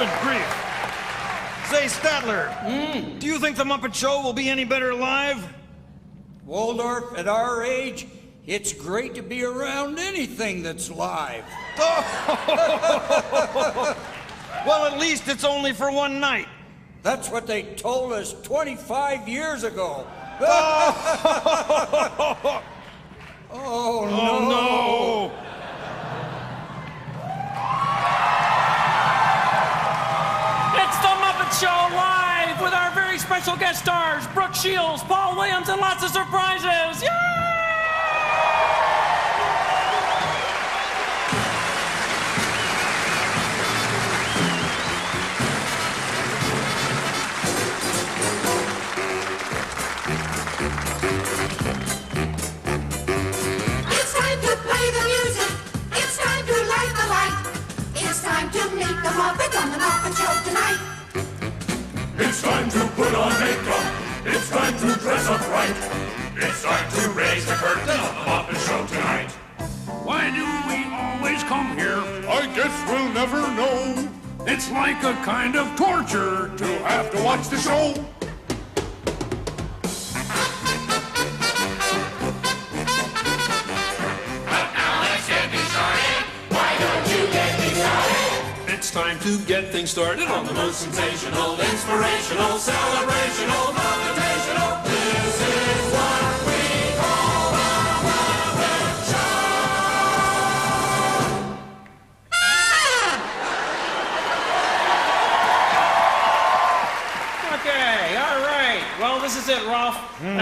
Good grief. Say, Statler, do you think the Muppet Show will be any better live? Waldorf, at our age, it's great to be around anything that's live. Well, at least it's only for one night. That's what they told us 25 years ago. Oh, no. It's the Muppet Show live with our very special guest stars, Brooke Shields, Paul Williams, and lots of surprises. Yay! It's time to play the music. It's time to light the light. It's time to meet the Muppet on the Muppet Show tonight. It's time to put on makeup. It's time to dress up right. It's time to raise the curtain on the Muppet Show tonight. Why do we always come here? I guess we'll never know. It's like a kind of torture to have to watch the show. But now let's get me started. Why don't you get me started? It's time to get things started on the most Sensational, inspirational, celebrational, motivational. This is what we call the Muppet Show. Okay, all right. Well, this is it, Rolf.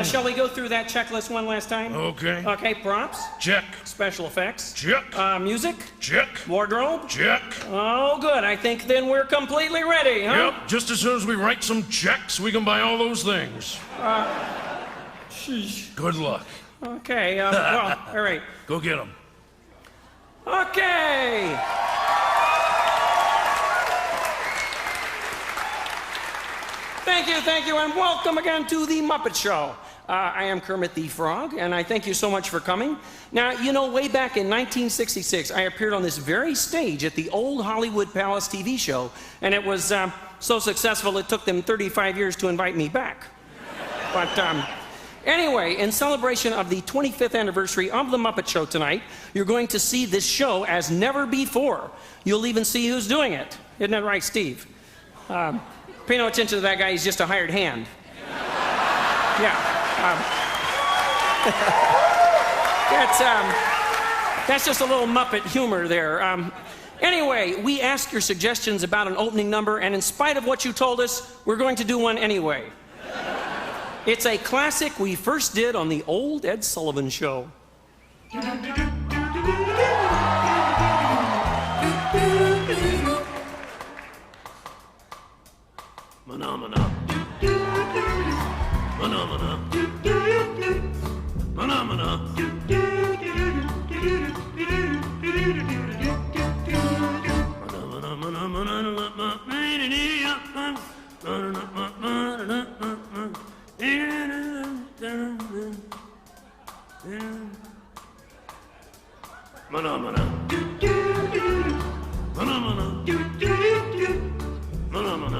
Shall we go through that checklist one last time? Okay. Okay, props, Check. special effects, Check. music, Check. wardrobe. Check. Oh, good. I think then we're completely ready, huh? Yep, just as soon as we write some checks, we can buy all those things. Sheesh. Good luck. Okay, well, all right. Go get them. Okay. Thank you, and welcome again to the Muppet Show. I am Kermit the Frog, and I thank you so much for coming. Now, you know, way back in 1966, I appeared on this very stage at the old Hollywood Palace TV show, and it was so successful it took them 35 years to invite me back. But anyway, in celebration of the 25th anniversary of the Muppet Show tonight, you're going to see this show as never before. You'll even see who's doing it. Isn't that right, Steve? Pay no attention to that guy, he's just a hired hand. Yeah. That's just a little Muppet humor there. Anyway, we asked your suggestions about an opening number, and in spite of what you told us, we're going to do one anyway. It's a classic we first did on the old Ed Sullivan Show. Phenomena. Phenomena. Phenomena. Phenomena. Phenomena. Phenomena. Phenomena.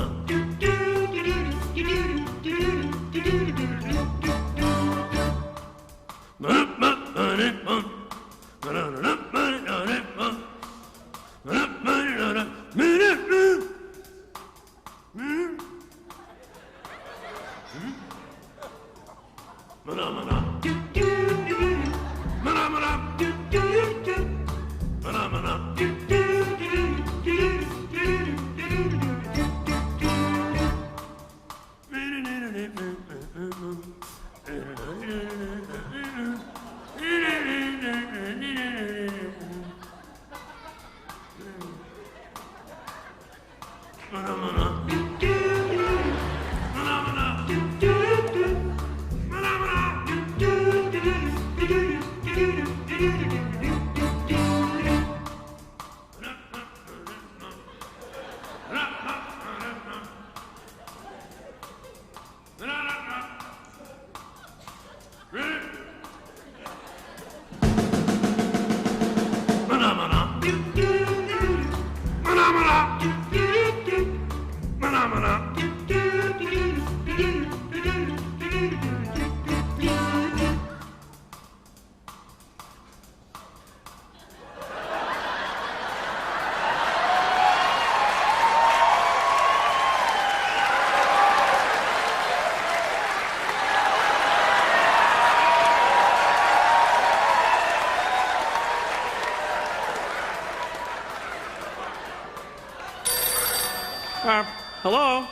Hello?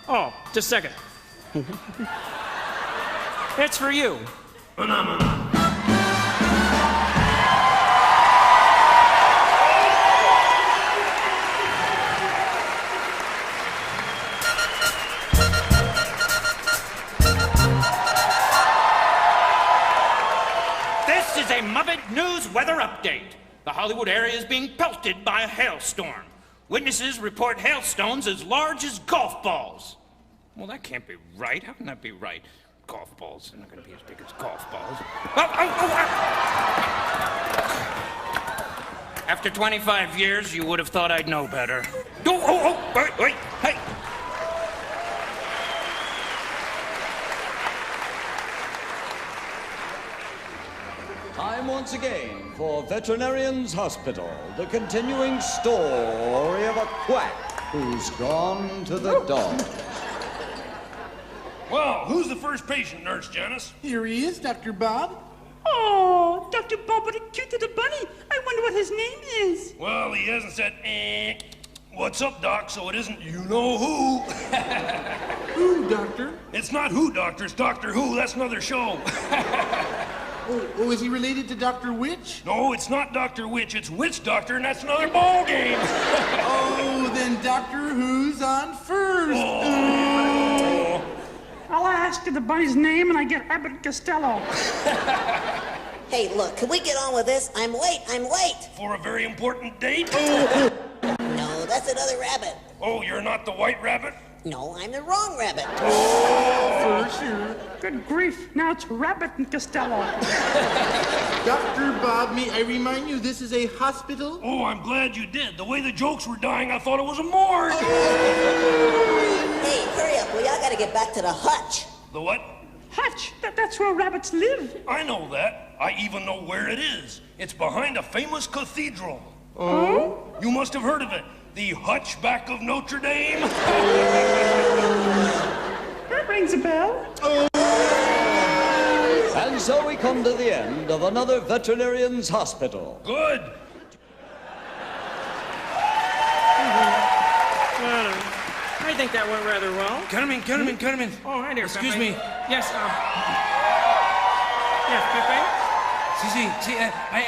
Oh, just a second. It's for you. This is a Muppet News weather update. The Hollywood area is being pelted by a hailstorm. Witnesses report hailstones as large as golf balls. Well, that can't be right. How can that be right? Golf balls are not going to be as big as golf balls. After 25 years, you would have thought I'd know better. Wait, hey. Time once again for Veterinarian's Hospital, the continuing story of a quack who's gone to the dog. Well, who's the first patient, Nurse Janice? Here he is, Dr. Bob. Oh, Dr. Bob, what a cute little bunny. I wonder what his name is. Well, he hasn't said, what's up, Doc, so it isn't you-know-who. Who, Doctor? It's not Who, Doctor, it's Doctor Who. That's another show. Oh, is he related to Dr. Witch? No, it's not Dr. Witch, it's Witch Doctor, and that's another ball game. Oh, then Doctor Who's on first. Oh. I'll ask you the bunny's name and I get Abbott and Costello. Hey, look, can we get on with this? I'm late. For a very important date? No, that's another rabbit. Oh, you're not the white rabbit? No, I'm the wrong rabbit. For sure. Good grief, now it's Rabbit and Costello. Dr. Bob, may I remind you, this is a hospital? Oh, I'm glad you did. The way the jokes were dying, I thought it was a morgue. Hey, hurry up. We all gotta get back to the hutch. The what? Hutch, that's where rabbits live. I know that. I even know where it is. It's behind a famous cathedral. Oh? You must have heard of it. The Hutchback of Notre Dame. That rings a bell. And so we come to the end of another Veterinarian's Hospital. Good. I think that went rather well. Carmen. Oh, hi there, Excuse Pepe. me. Yes, yes, Pepe?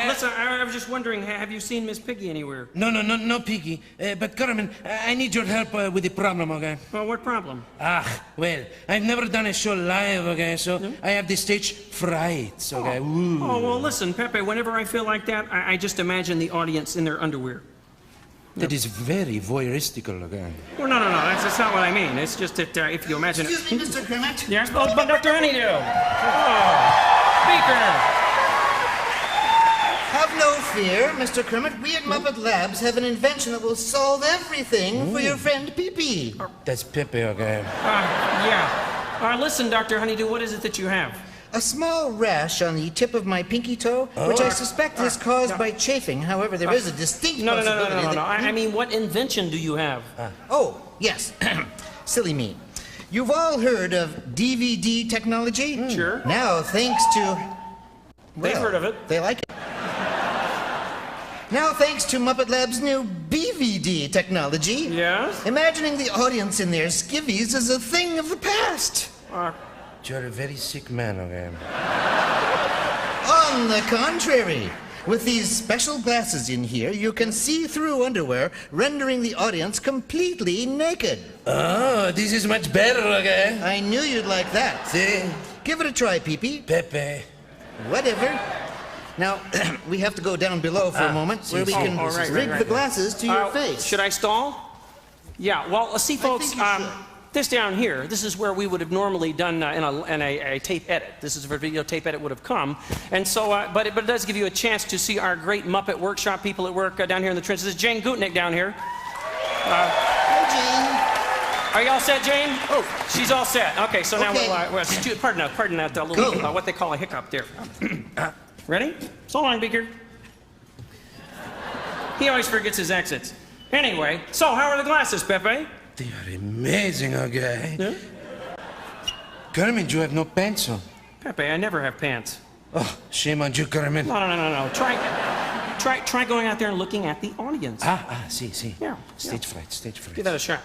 Listen, I was just wondering, have you seen Miss Piggy anywhere? No, Piggy. But Carmen, I need your help with the problem, okay? Well, what problem? Well, I've never done a show live, okay? So I have the stage fright, okay? Ooh. Oh, well, listen, Pepe, whenever I feel like that, I just imagine the audience in their underwear. That is very voyeuristical, okay? Well, no, that's not what I mean. It's just that if you imagine it... Excuse me, Mr. Kermit. Yes, but Dr. Honeydew. Oh, Speaker. Have no fear, Mr. Kermit. We at Muppet Labs have an invention that will solve everything for your friend Pee-Pee. That's Pepe, okay? Yeah. Listen, Dr. Honeydew, what is it that you have? A small rash on the tip of my pinky toe, which I suspect is caused by chafing. However, there is a distinct possibility No. that... I mean, what invention do you have? Oh, yes. Silly me. You've all heard of DVD technology? Sure. Now, thanks to... They've heard of it. They like it. Now, thanks to Muppet Labs' new BVD technology, Yes? imagining the audience in their skivvies is a thing of the past. You're a very sick man, okay? On the contrary, with these special glasses in here, you can see through underwear, rendering the audience completely naked. Oh, this is much better, okay? I knew you'd like that. See? Give it a try, Pee-Pee. Pepe. Whatever. Now, we have to go down below for a moment where we can rig the glasses to your face. Should I stall? Yeah, well, see, folks, this down here, this is where we would have normally done in a tape edit. This is where video tape edit would have come. And so, but it does give you a chance to see our great Muppet Workshop people at work down here in the trenches. This is Jane Gutnick down here. Hi, Jane. Are you all set, Jane? Oh, she's all set. Okay, so now, pardon that little, what they call a hiccup there. Ready? So long, Beaker. He always forgets his exits. Anyway, so how are the glasses, Pepe? They are amazing, okay? Yeah? Carmen, you have no pants on. Pepe, I never have pants. Oh, shame on you, Carmen. No. Try going out there and looking at the audience. See. Yeah. Stage fright. Give that a shot.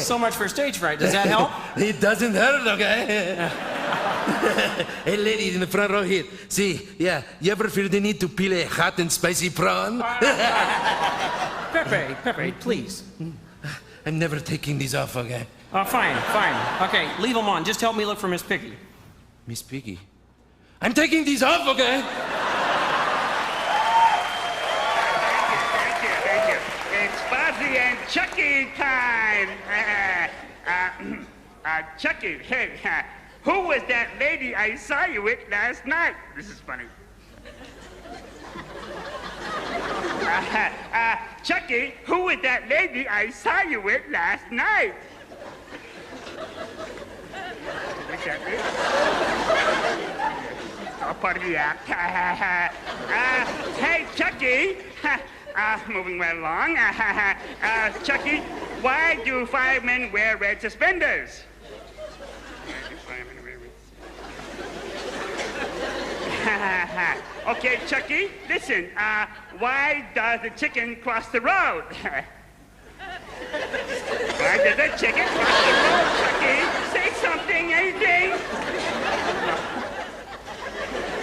So much for stage fright. Does that help? It doesn't hurt, okay? Hey, ladies in the front row here. See, yeah, you ever feel the need to peel a hot and spicy prawn? Pepe, please. I'm never taking these off, okay? Fine. Okay, leave them on. Just help me look for Miss Piggy. Miss Piggy? I'm taking these off, okay? Thank you. It's Fozzie and Chucky time. Chucky, hey, who was that lady I saw you with last night? This is funny. Chucky, who was that lady I saw you with last night? What's that? Oh, part of the act. Hey, Chucky. Moving right along. Chucky, why do firemen wear red suspenders? Okay, Chucky, listen. Why does the chicken cross the road? Why does the chicken cross the road, Chucky? Say something, anything.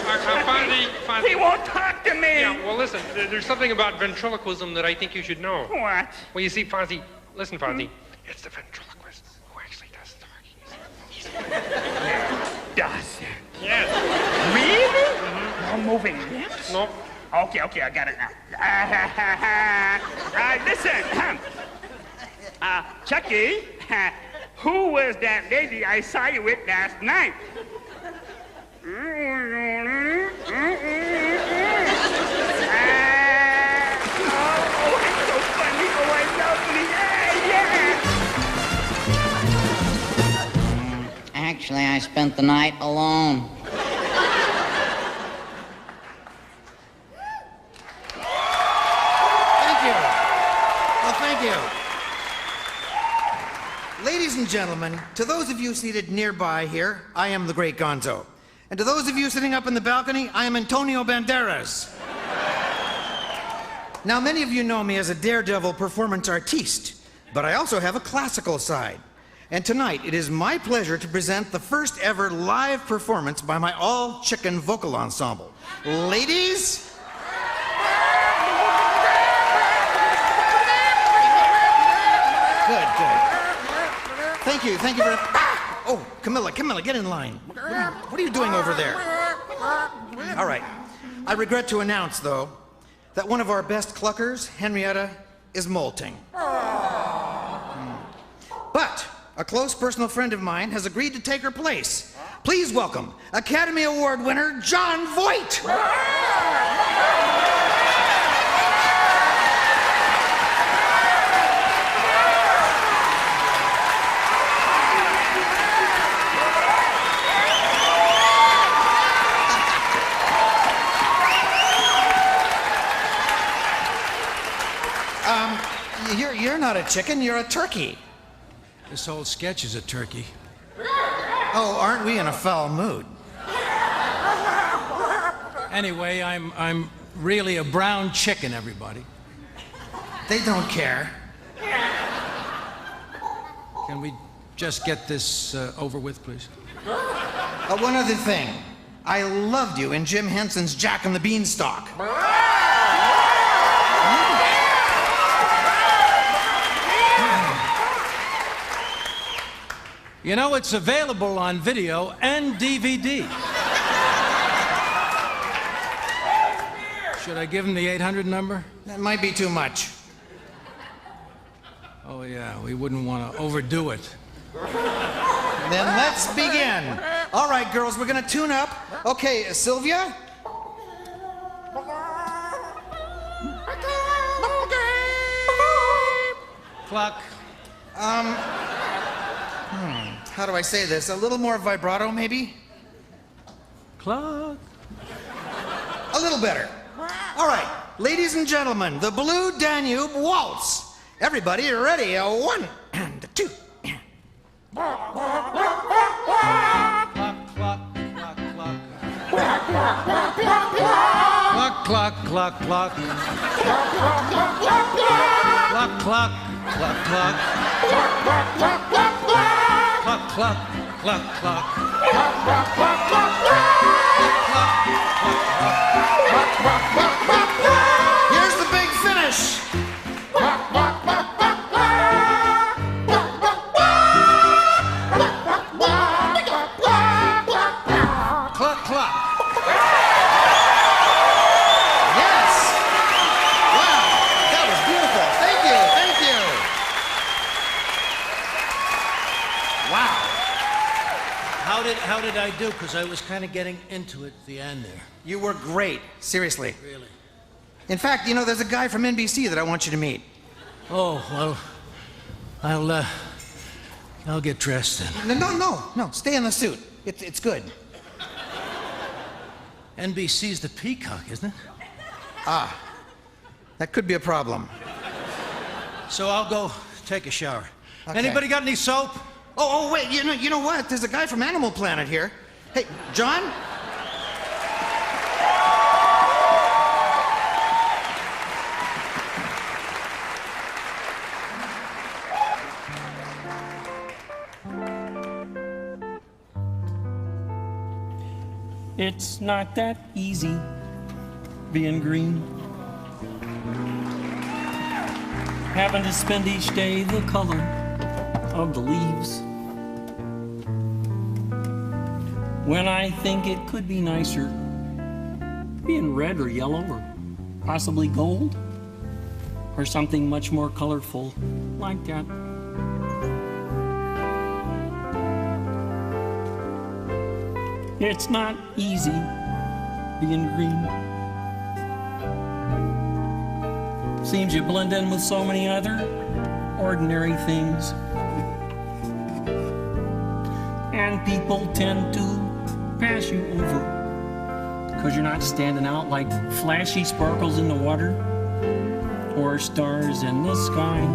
Fonzie. He won't talk to me. Yeah, well, listen, there's something about ventriloquism that I think you should know. What? Well, you see, Fonzie, listen, Fonzie. It's the ventriloquist who actually does talking. Does? Yes. Really? No moving lips? No. Okay, I got it now. Listen, Chucky, who was that lady I saw you with last night? Oh, it's so funny. Oh, I love me. Yeah. Actually, I spent the night alone. Thank you. Ladies and gentlemen, to those of you seated nearby here, I am the Great Gonzo. And to those of you sitting up in the balcony, I am Antonio Banderas. Now, many of you know me as a daredevil performance artiste, but I also have a classical side. And tonight, it is my pleasure to present the first ever live performance by my all-chicken vocal ensemble. Ladies... Good. Thank you very... Oh, Camilla, get in line. What are you doing over there? All right. I regret to announce, though, that one of our best cluckers, Henrietta, is molting. But a close personal friend of mine has agreed to take her place. Please welcome Academy Award winner Jon Voight. You're not a chicken, you're a turkey. This whole sketch is a turkey. Oh, aren't we in a foul mood? Anyway, I'm really a brown chicken, everybody. They don't care. Can we just get this over with, please? One other thing. I loved you in Jim Henson's Jack and the Beanstalk. You know, it's available on video and DVD. Should I give him the 800 number? That might be too much. Oh, yeah, we wouldn't want to overdo it. Then let's begin. All right, girls, we're going to tune up. Okay, Sylvia? Cluck. How do I say this? A little more vibrato, maybe? Cluck. A little better. All right, ladies and gentlemen, the Blue Danube Waltz. Everybody ready? 1 and 2. Cluck, cluck, cluck, cluck. Cluck, cluck, cluck, cluck. Cluck, cluck, cluck, cluck. Cluck, cluck, cluck, cluck. Here's the big finish. Cluck, cluck. Yes. Wow, that was beautiful. Thank you, thank you. Wow. How did I do? Because I was kind of getting into it at the end there. You were great, seriously. Really? In fact, you know, there's a guy from NBC that I want you to meet. Oh, well, I'll get dressed then. No, stay in the suit. It's good. NBC's the Peacock, isn't it? Ah, that could be a problem. So I'll go take a shower. Okay. Anybody got any soap? Oh, wait, you know what? There's a guy from Animal Planet here. Hey, John? It's not that easy being green. Having to spend each day the color of the leaves. When I think it could be nicer being red or yellow or possibly gold or something much more colorful like that. It's not easy being green. Seems you blend in with so many other ordinary things. And people tend to pass you over because you're not standing out like flashy sparkles in the water or stars in the sky.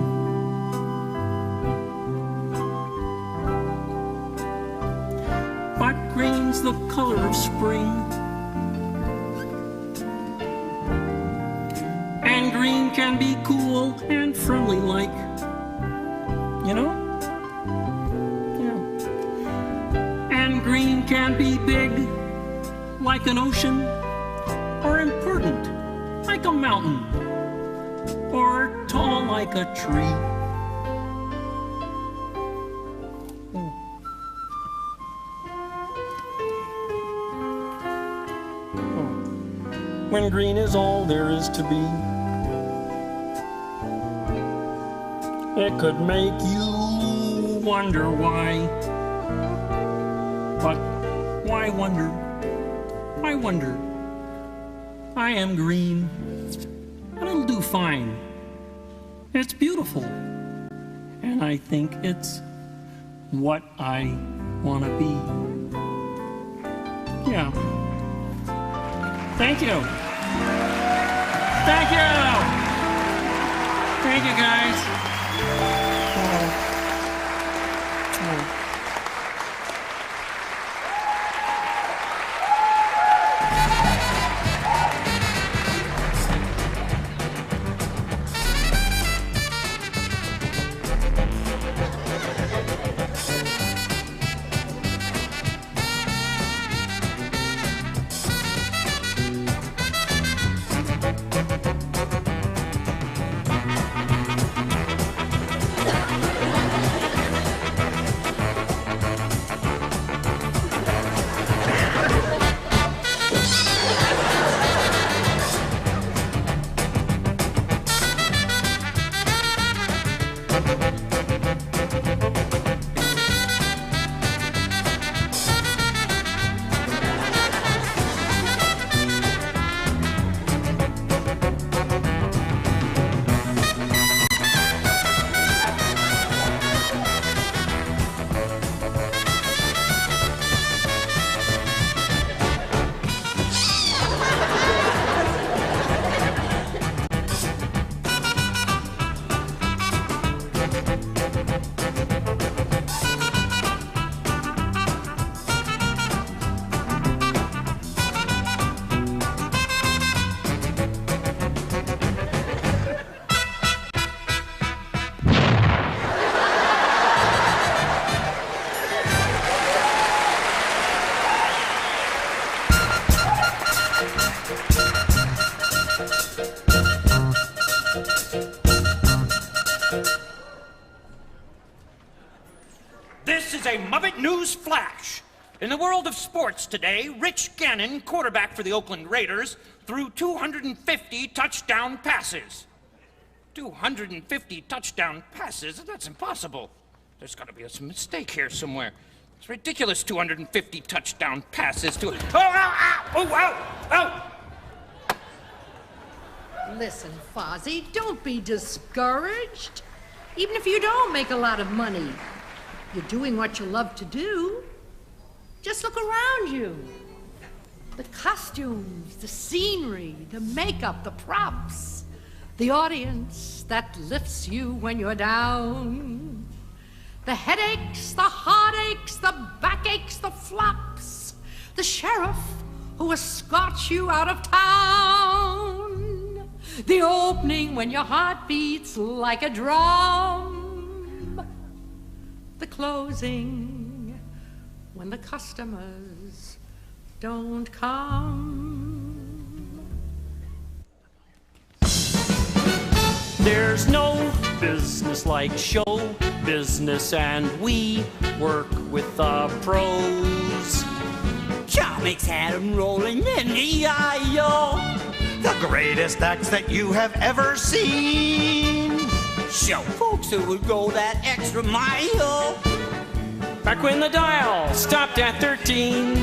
But green's the color of spring. And green can be cool and friendly like, you know? Yeah. And green can be big like an ocean, or important like a mountain, or tall like a tree. When green is all there is to be, it could make you wonder why. But why wonder? Why wonder? I am green, and it'll do fine. It's beautiful, and I think it's what I want to be. Yeah. Thank you. Thank you. Thank you, guys. news flash. In the world of sports today, Rich Gannon, quarterback for the Oakland Raiders, threw 250 touchdown passes. 250 touchdown passes? That's impossible. There's got to be some mistake here somewhere. It's ridiculous, 250 touchdown passes to... Oh, ow, ow, oh, ow, ow! Listen, Fozzie, don't be discouraged. Even if you don't make a lot of money, you're doing what you love to do. Just look around you. The costumes, the scenery, the makeup, the props, the audience that lifts you when you're down. The headaches, the heartaches, the backaches, the flops, the sheriff who escorts you out of town. The opening when your heart beats like a drum. The closing when the customers don't come. There's no business like show business, and we work with the pros. Comics had 'em rolling in the aisle. The greatest acts that you have ever seen. Show folks who would go that extra mile. Back when the dial stopped at 13.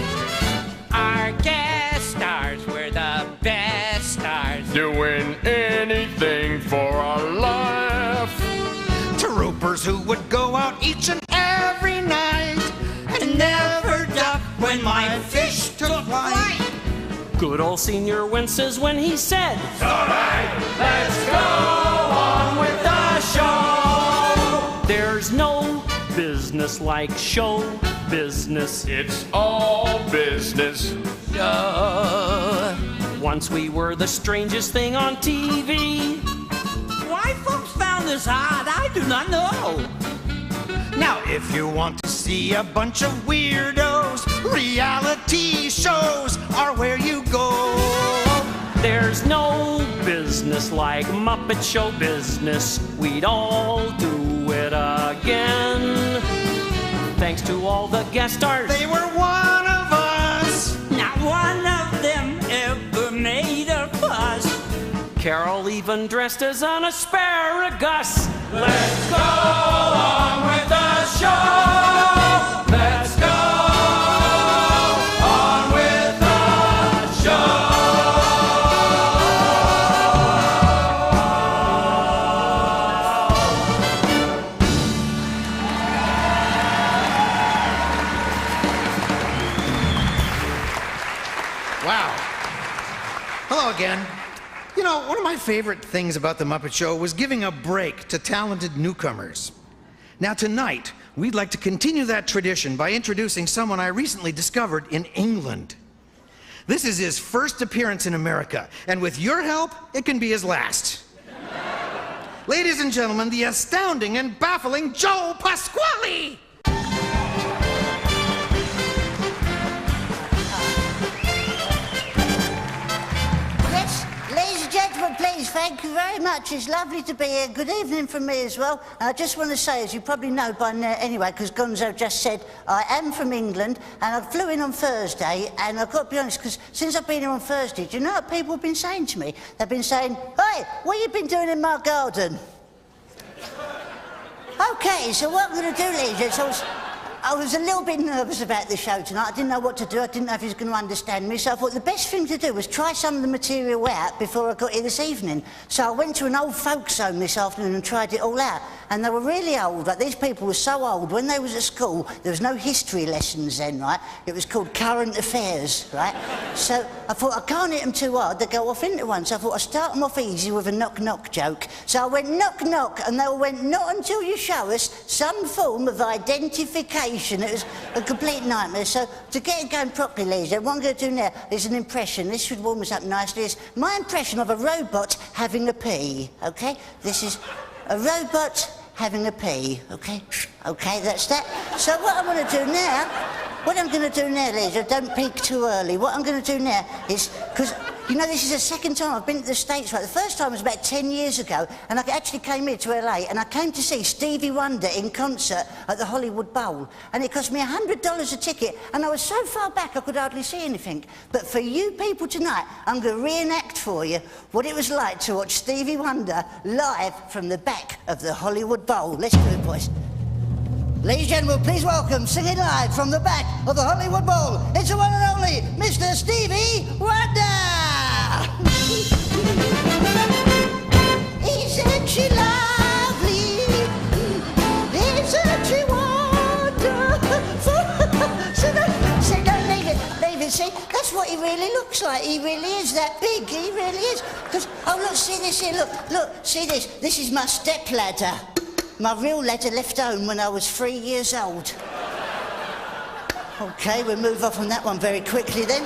Our guest stars were the best stars. Doing anything for a laugh. Troopers who would go out each and every night and never duck when my fish took flight. Good old Senior winces when he said, All right, let's go on with the show. There's no business like show business. It's all business. Once we were the strangest thing on TV. Why folks found this odd, I do not know. Now, if you want to see a bunch of weirdos, reality shows are where you go. There's no business like Muppet Show business. We'd all do it again. Thanks to all the guest stars. They were one of us. Not one of them ever made a fuss. Carol even dressed as an asparagus. Let's go on with the show. Let's go on with the show. Wow. Hello again. You know, one of my favorite things about the Muppet Show was giving a break to talented newcomers. Now tonight, we'd like to continue that tradition by introducing someone I recently discovered in England. This is his first appearance in America, and with your help, it can be his last. Ladies and gentlemen, the astounding and baffling Joe Pasquale! Ladies and gentlemen, please, thank you very much. It's lovely to be here. Good evening from me as well. And I just want to say, as you probably know by now anyway, because Gonzo just said, I am from England, and I flew in on Thursday, and I've got to be honest, because since I've been here on Thursday, do you know what people have been saying to me? They've been saying, hey, what have you been doing in my garden? Okay, so what I'm going to do, ladies, I was a little bit nervous about the show tonight. I didn't know what to do. I didn't know if he was going to understand me. So I thought the best thing to do was try some of the material out before I got here this evening. So I went to an old folks home this afternoon and tried it all out. And they were really old. Like, these people were so old. When they was at school, there was no history lessons then, right? It was called current affairs, right? So I thought, I can't hit them too hard. They go off into one. So I thought, I'll start them off easy with a knock-knock joke. So I went knock-knock, and they all went, not until you show us some form of identification. It was a complete nightmare. So to get it going properly, ladies, what I'm going to do now is an impression. This should warm us up nicely. It's my impression of a robot having a pee, OK? This is a robot having a pee, OK? OK, that's that. So what I'm going to do now, ladies, don't peek too early. What I'm going to do now is, because You know, this is the second time I've been to the States, right? The first time was about 10 years ago, and I actually came here to LA, and I came to see Stevie Wonder in concert at the Hollywood Bowl. And it cost me $100 a ticket, and I was so far back I could hardly see anything. But for you people tonight, I'm going to reenact for you what it was like to watch Stevie Wonder live from the back of the Hollywood Bowl. Let's do it, boys. Ladies and gentlemen, please welcome, singing live from the back of the Hollywood Bowl, it's the one and only Mr. Stevie Wonder! Isn't she lovely? Isn't she wonderful? See, don't leave it, see? That's what he really looks like. He really is that big, he really is. Because, oh, look, see this here, look, see this? This is my step ladder. My real ladder left home when I was 3 years old. OK, we'll move off on that one very quickly then.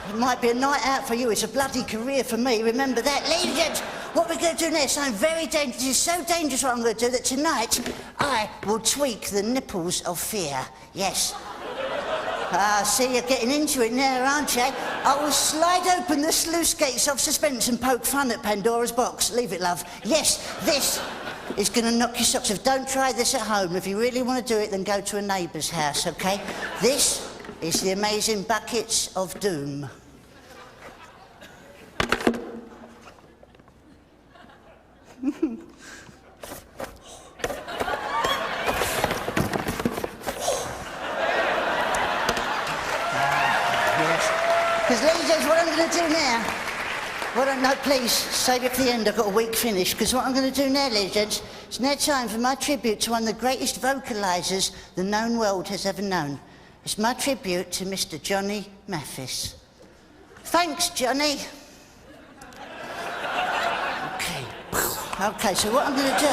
It might be a night out for you, it's a bloody career for me, remember that. Ladies and gents, what we're going to do now is something very dangerous. It's so dangerous what I'm going to do that tonight I will tweak the nipples of fear. Yes. See, you're getting into it now, aren't you? I will slide open the sluice gates of suspense and poke fun at Pandora's box. Leave it, love. Yes, this is going to knock your socks off. Don't try this at home. If you really want to do it, then go to a neighbour's house, OK? This is the amazing buckets of doom. Because, ladies and gents, what I'm going to do now... no, please, save it for the end. I've got a weak finish. Because what I'm going to do now, ladies and gents, it's now time for my tribute to one of the greatest vocalisers the known world has ever known. It's my tribute to Mr. Johnny Mathis. Thanks, Johnny. OK, so what I'm going to do...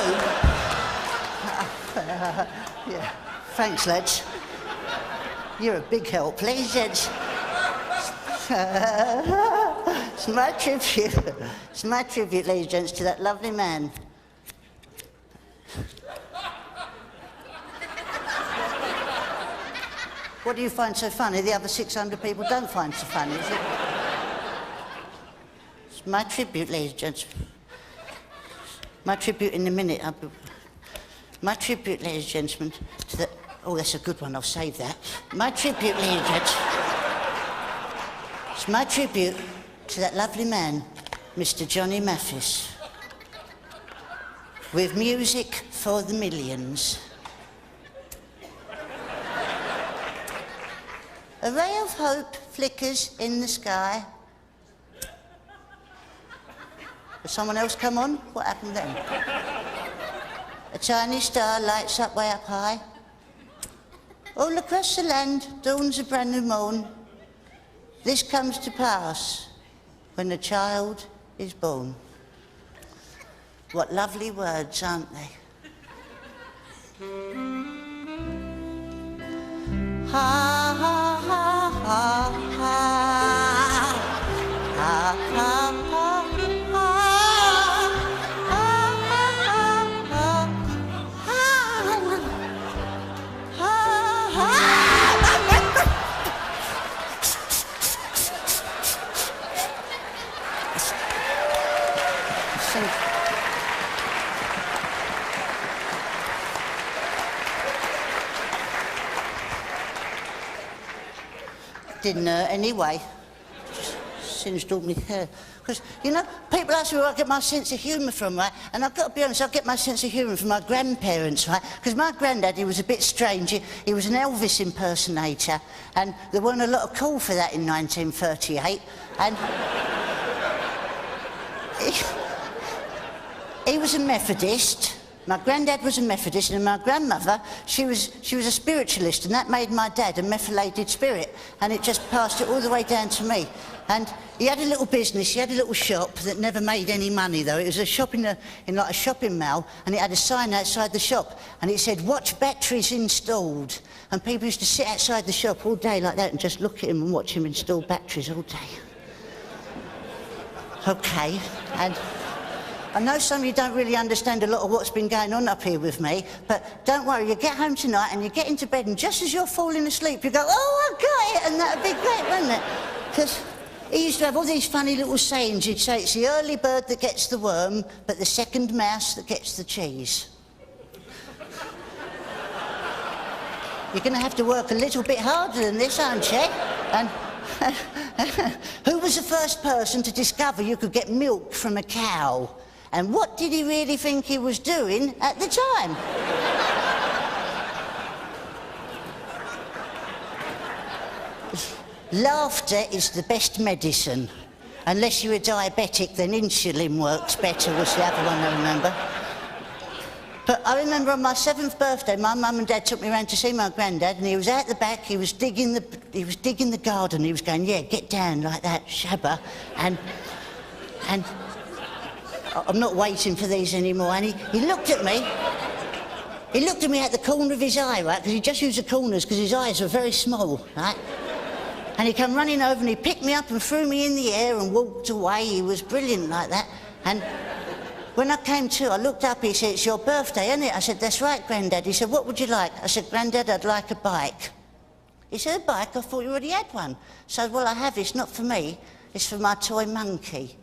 yeah, thanks, lads. You're a big help, ladies and gents. It's my tribute. It's my tribute, ladies and gents, to that lovely man. What do you find so funny? The other 600 people don't find so funny, is it? It's my tribute, ladies and gents. My tribute in a minute. My tribute, ladies and gentlemen, to the... Oh, that's a good one. I'll save that. My tribute, ladies and gents. It's my tribute to that lovely man, Mr. Johnny Mathis. With music for the millions. A ray of hope flickers in the sky. Did someone else come on? What happened then? A tiny star lights up way up high. All across the land dawns a brand new morn. This comes to pass when the child is born. What lovely words, aren't they? Ha ha ha ha ha ha ha ha. Didn't hurt anyway. Just singed all my hair. Because, you know, people ask me where I get my sense of humour from, right? And I've got to be honest, I get my sense of humour from my grandparents, right? Because my granddad, he was a bit strange. He was an Elvis impersonator, and there weren't a lot of call for that in 1938. And he was a Methodist. My granddad was a Methodist, and my grandmother, she was a spiritualist, and that made my dad a methylated spirit, and it just passed it all the way down to me. And he had a little business, he had a little shop that never made any money, though. It was a shop in like a shopping mall, and it had a sign outside the shop, and it said, "Watch batteries installed." And people used to sit outside the shop all day like that and just look at him and watch him install batteries all day. OK, and I know some of you don't really understand a lot of what's been going on up here with me, but don't worry, you get home tonight and you get into bed, and just as you're falling asleep, you go, "Oh, I got it," and that'd be great, wouldn't it? Because he used to have all these funny little sayings. He'd say it's the early bird that gets the worm, but the second mouse that gets the cheese. You're going to have to work a little bit harder than this, aren't you? And who was the first person to discover you could get milk from a cow? And what did he really think he was doing at the time? Laughter is the best medicine. Unless you're a diabetic, then insulin works better, was the other one I remember. But I remember on my 7th birthday, my mum and dad took me around to see my granddad, and he was out the back, he was digging the garden. He was going, yeah, get down like that, shabba. And I'm not waiting for these anymore. And he looked at me. He looked at me at the corner of his eye, right? Because he just used the corners because his eyes were very small, right? And he came running over and he picked me up and threw me in the air and walked away. He was brilliant like that. And when I came to, I looked up, he said, it's your birthday, isn't it? I said, that's right, Grandad. He said, what would you like? I said, Grandad, I'd like a bike. He said, a bike? I thought you already had one. So I said, well, I have. It's not for me. It's for my toy monkey.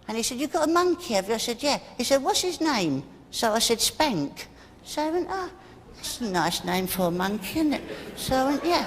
And he said, you've got a monkey, have you? I said, yeah. He said, what's his name? So I said, Spank. So I went, oh, that's a nice name for a monkey, isn't it? So I went, yeah.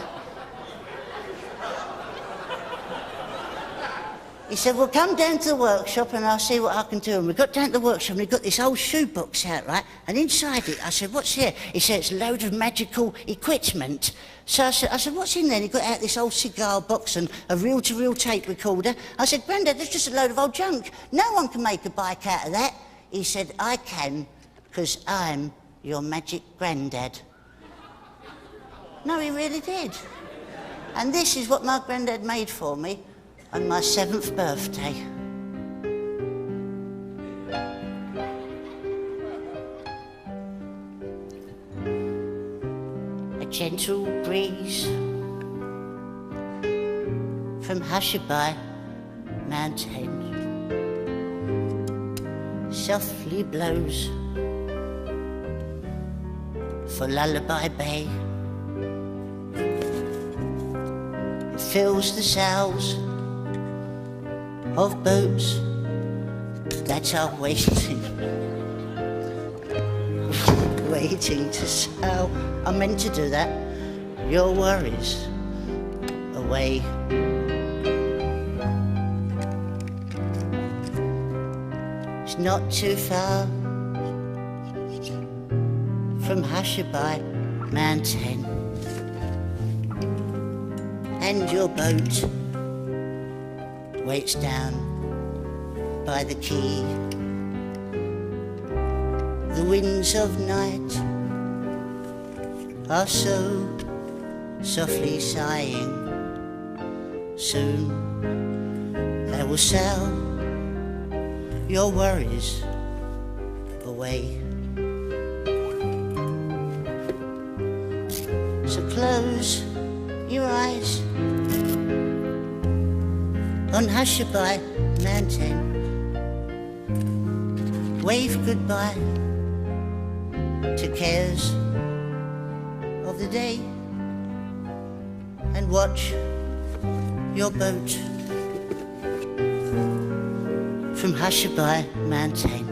He said, well, come down to the workshop and I'll see what I can do. And we got down to the workshop and he got this old shoebox out, right? And inside it, I said, what's here? He said, it's a load of magical equipment. So I said, what's in there? And he got out this old cigar box and a reel-to-reel tape recorder. I said, Grandad, that's just a load of old junk. No one can make a bike out of that. He said, I can, because I'm your magic Grandad. No, he really did. And this is what my Grandad made for me on my 7th birthday. A gentle breeze from Hushabye Mountain softly blows for Lullaby Bay. It fills the sails of boats that are waiting to sail. I meant to do that. Your worries away. It's not too far from Hushabye Mountain, and your boat waits down by the quay. The winds of night are so softly sighing. Soon they will sail your worries away. So close your eyes on Hushabye Mountain. Wave goodbye to cares of the day and watch your boat from Hushabye Mountain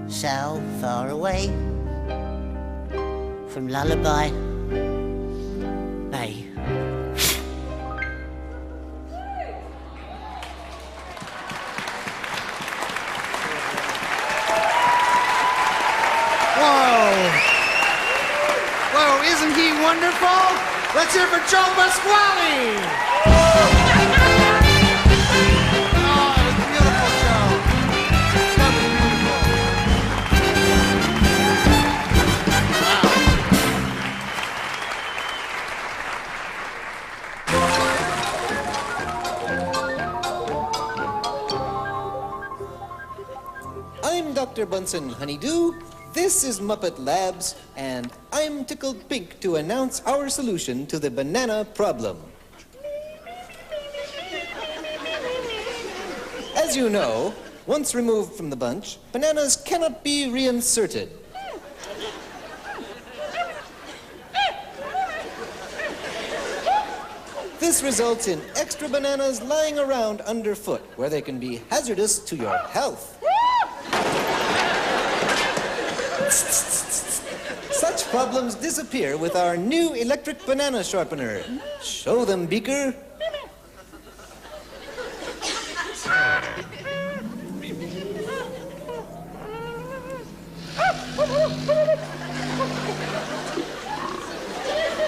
sail far away from Lullaby Bay. Whoa, isn't he wonderful? Let's hear for Joe Pasquale! I'm Dr. Bunsen Honeydew. This is Muppet Labs, and I'm tickled pink to announce our solution to the banana problem. As you know, once removed from the bunch, bananas cannot be reinserted. This results in extra bananas lying around underfoot, where they can be hazardous to your health. Such problems disappear with our new electric banana sharpener. Show them, Beaker.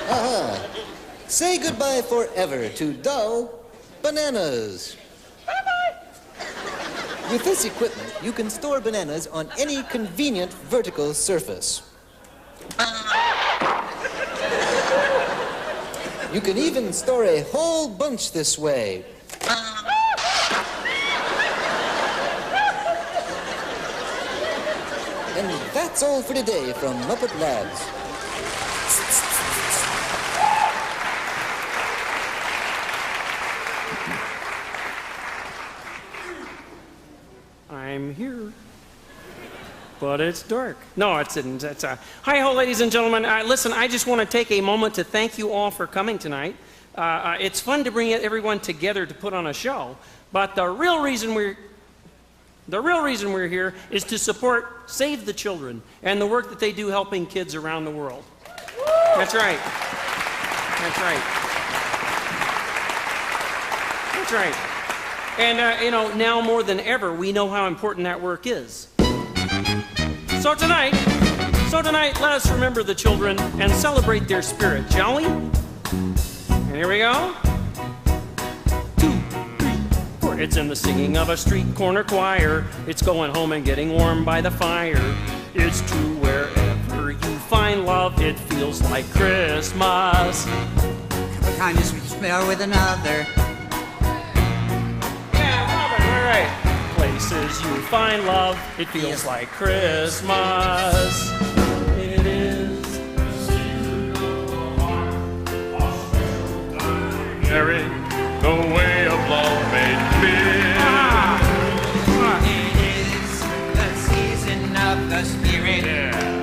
Aha. Say goodbye forever to dull bananas. With this equipment, you can store bananas on any convenient vertical surface. You can even store a whole bunch this way. And that's all for today from Muppet Labs. I'm here. But it's dark. No, it isn't. Hi-ho, ladies and gentlemen. Listen, I just want to take a moment to thank you all for coming tonight. It's fun to bring everyone together to put on a show, but the real reason we're here is to support Save the Children and the work that they do helping kids around the world. That's right. That's right. That's right. And, you know, now more than ever, we know how important that work is. So tonight, let us remember the children and celebrate their spirit, shall we? And here we go. 2, 3, 4. It's in the singing of a street corner choir. It's going home and getting warm by the fire. It's true wherever you find love, it feels like Christmas. What kind does we smell with another? Right. Places you find love, it feels like Christmas. It is. Mary, the way of love made clear. It is the season of the Spirit.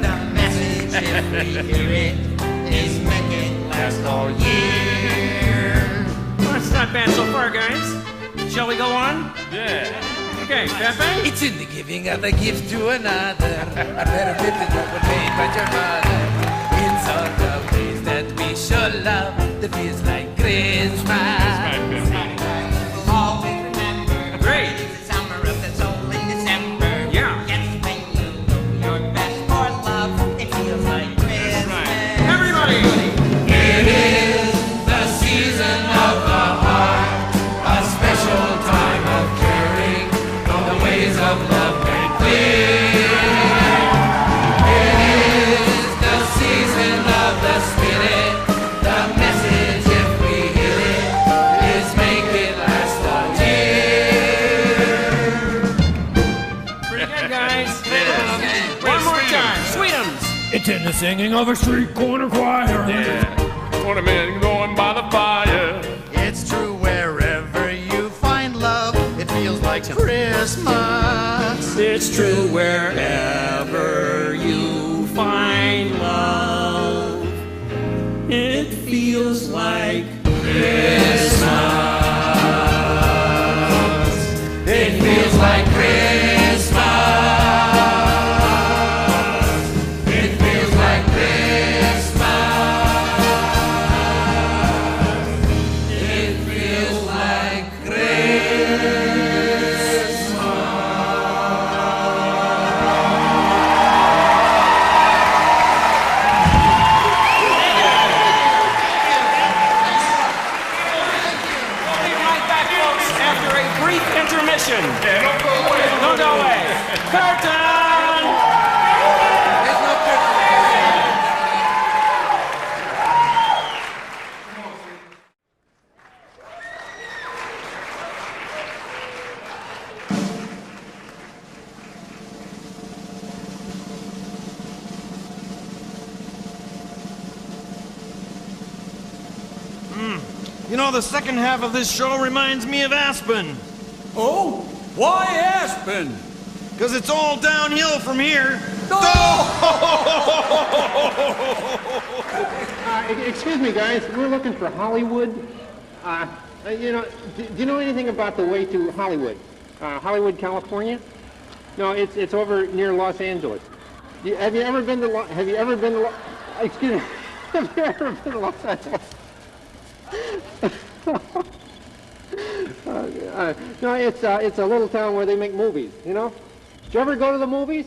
The message, if we hear it, is make it last all year. Well, that's not bad so far, guys. Shall we go on? Yeah. Okay, Pepe? It's in the giving of a gift to another. A pair of lips that were made by your mother. In sort of ways that we show love that feels like Christmas. Always remember. Great. It's the summer of the soul in December. Yeah. Yes, when you know your best for love, it feels like Christmas. Everybody! It is the season of the heart. A special time of caring, the ways of love made clear. It is the season of the Spirit. The message, if we hear it, is make it last all year. Pretty good, guys. One more time. Sweetums. It's in the singing of a street corner choir. Yeah. 20 men going by the fire. It's true wherever you find love, it feels like Christmas. It's true wherever you find love, it feels like Christmas. It feels like Christmas. It feels like Christmas. It feels like After a brief intermission. Don't go away. Curtain! You know, the second half of this show reminds me of Aspen. Oh? Why Aspen? Because it's all downhill from here. Excuse me, guys. We're looking for Hollywood. You know, do you know anything about the way to Hollywood? Hollywood, California? No, it's over near Los Angeles. Have you ever been to excuse me, have you ever been to Los Angeles? No, it's a little town where they make movies, you know? Did you ever go to the movies?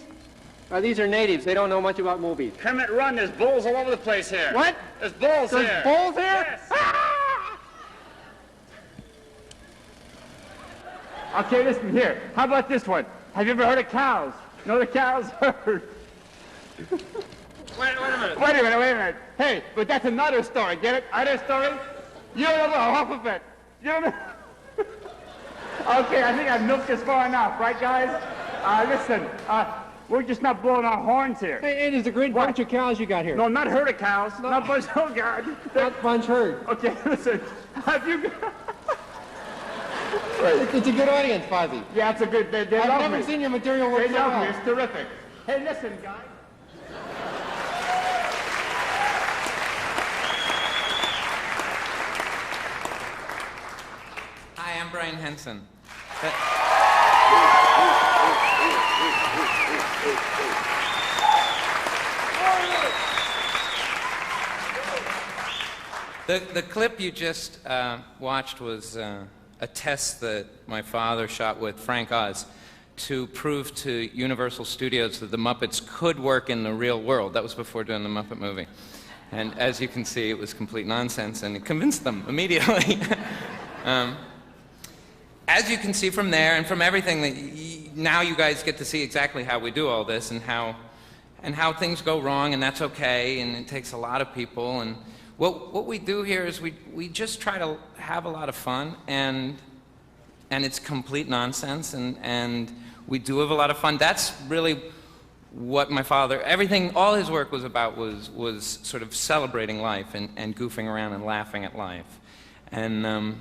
These are natives. They don't know much about movies. Kermit, run. There's bulls all over the place here. What? There's bulls here. There's bulls here? Yes. Okay, listen here. How about this one? Have you ever heard of cows? You know the cows herd? Wait a minute. Wait a minute. Hey, but that's another story. Get it? Other story? You don't know half of it. You don't know. Okay, I think I've milked this far enough, right, guys? Listen, we're just not blowing our horns here. Hey, there's a great bunch of cows you got here. No, not herd of cows. No. Not bunch. Oh, God. Not bunch herd. Okay, listen. Have you... It's a good audience, Fozzie. Yeah, it's a good... They love I've never me. seen your material work They so love well. me. It's terrific. Hey, listen, guys. Hi, I'm Brian Henson. The clip you just watched was a test that my father shot with Frank Oz to prove to Universal Studios that the Muppets could work in the real world. That was before doing the Muppet movie. And as you can see, it was complete nonsense, and it convinced them immediately. As you can see from there and from everything, that now you guys get to see exactly how we do all this and how things go wrong, and that's okay, and it takes a lot of people. And what we do here is we just try to have a lot of fun, and it's complete nonsense, and we do have a lot of fun. That's really what my father, all his work was about was sort of celebrating life and goofing around and laughing at life. And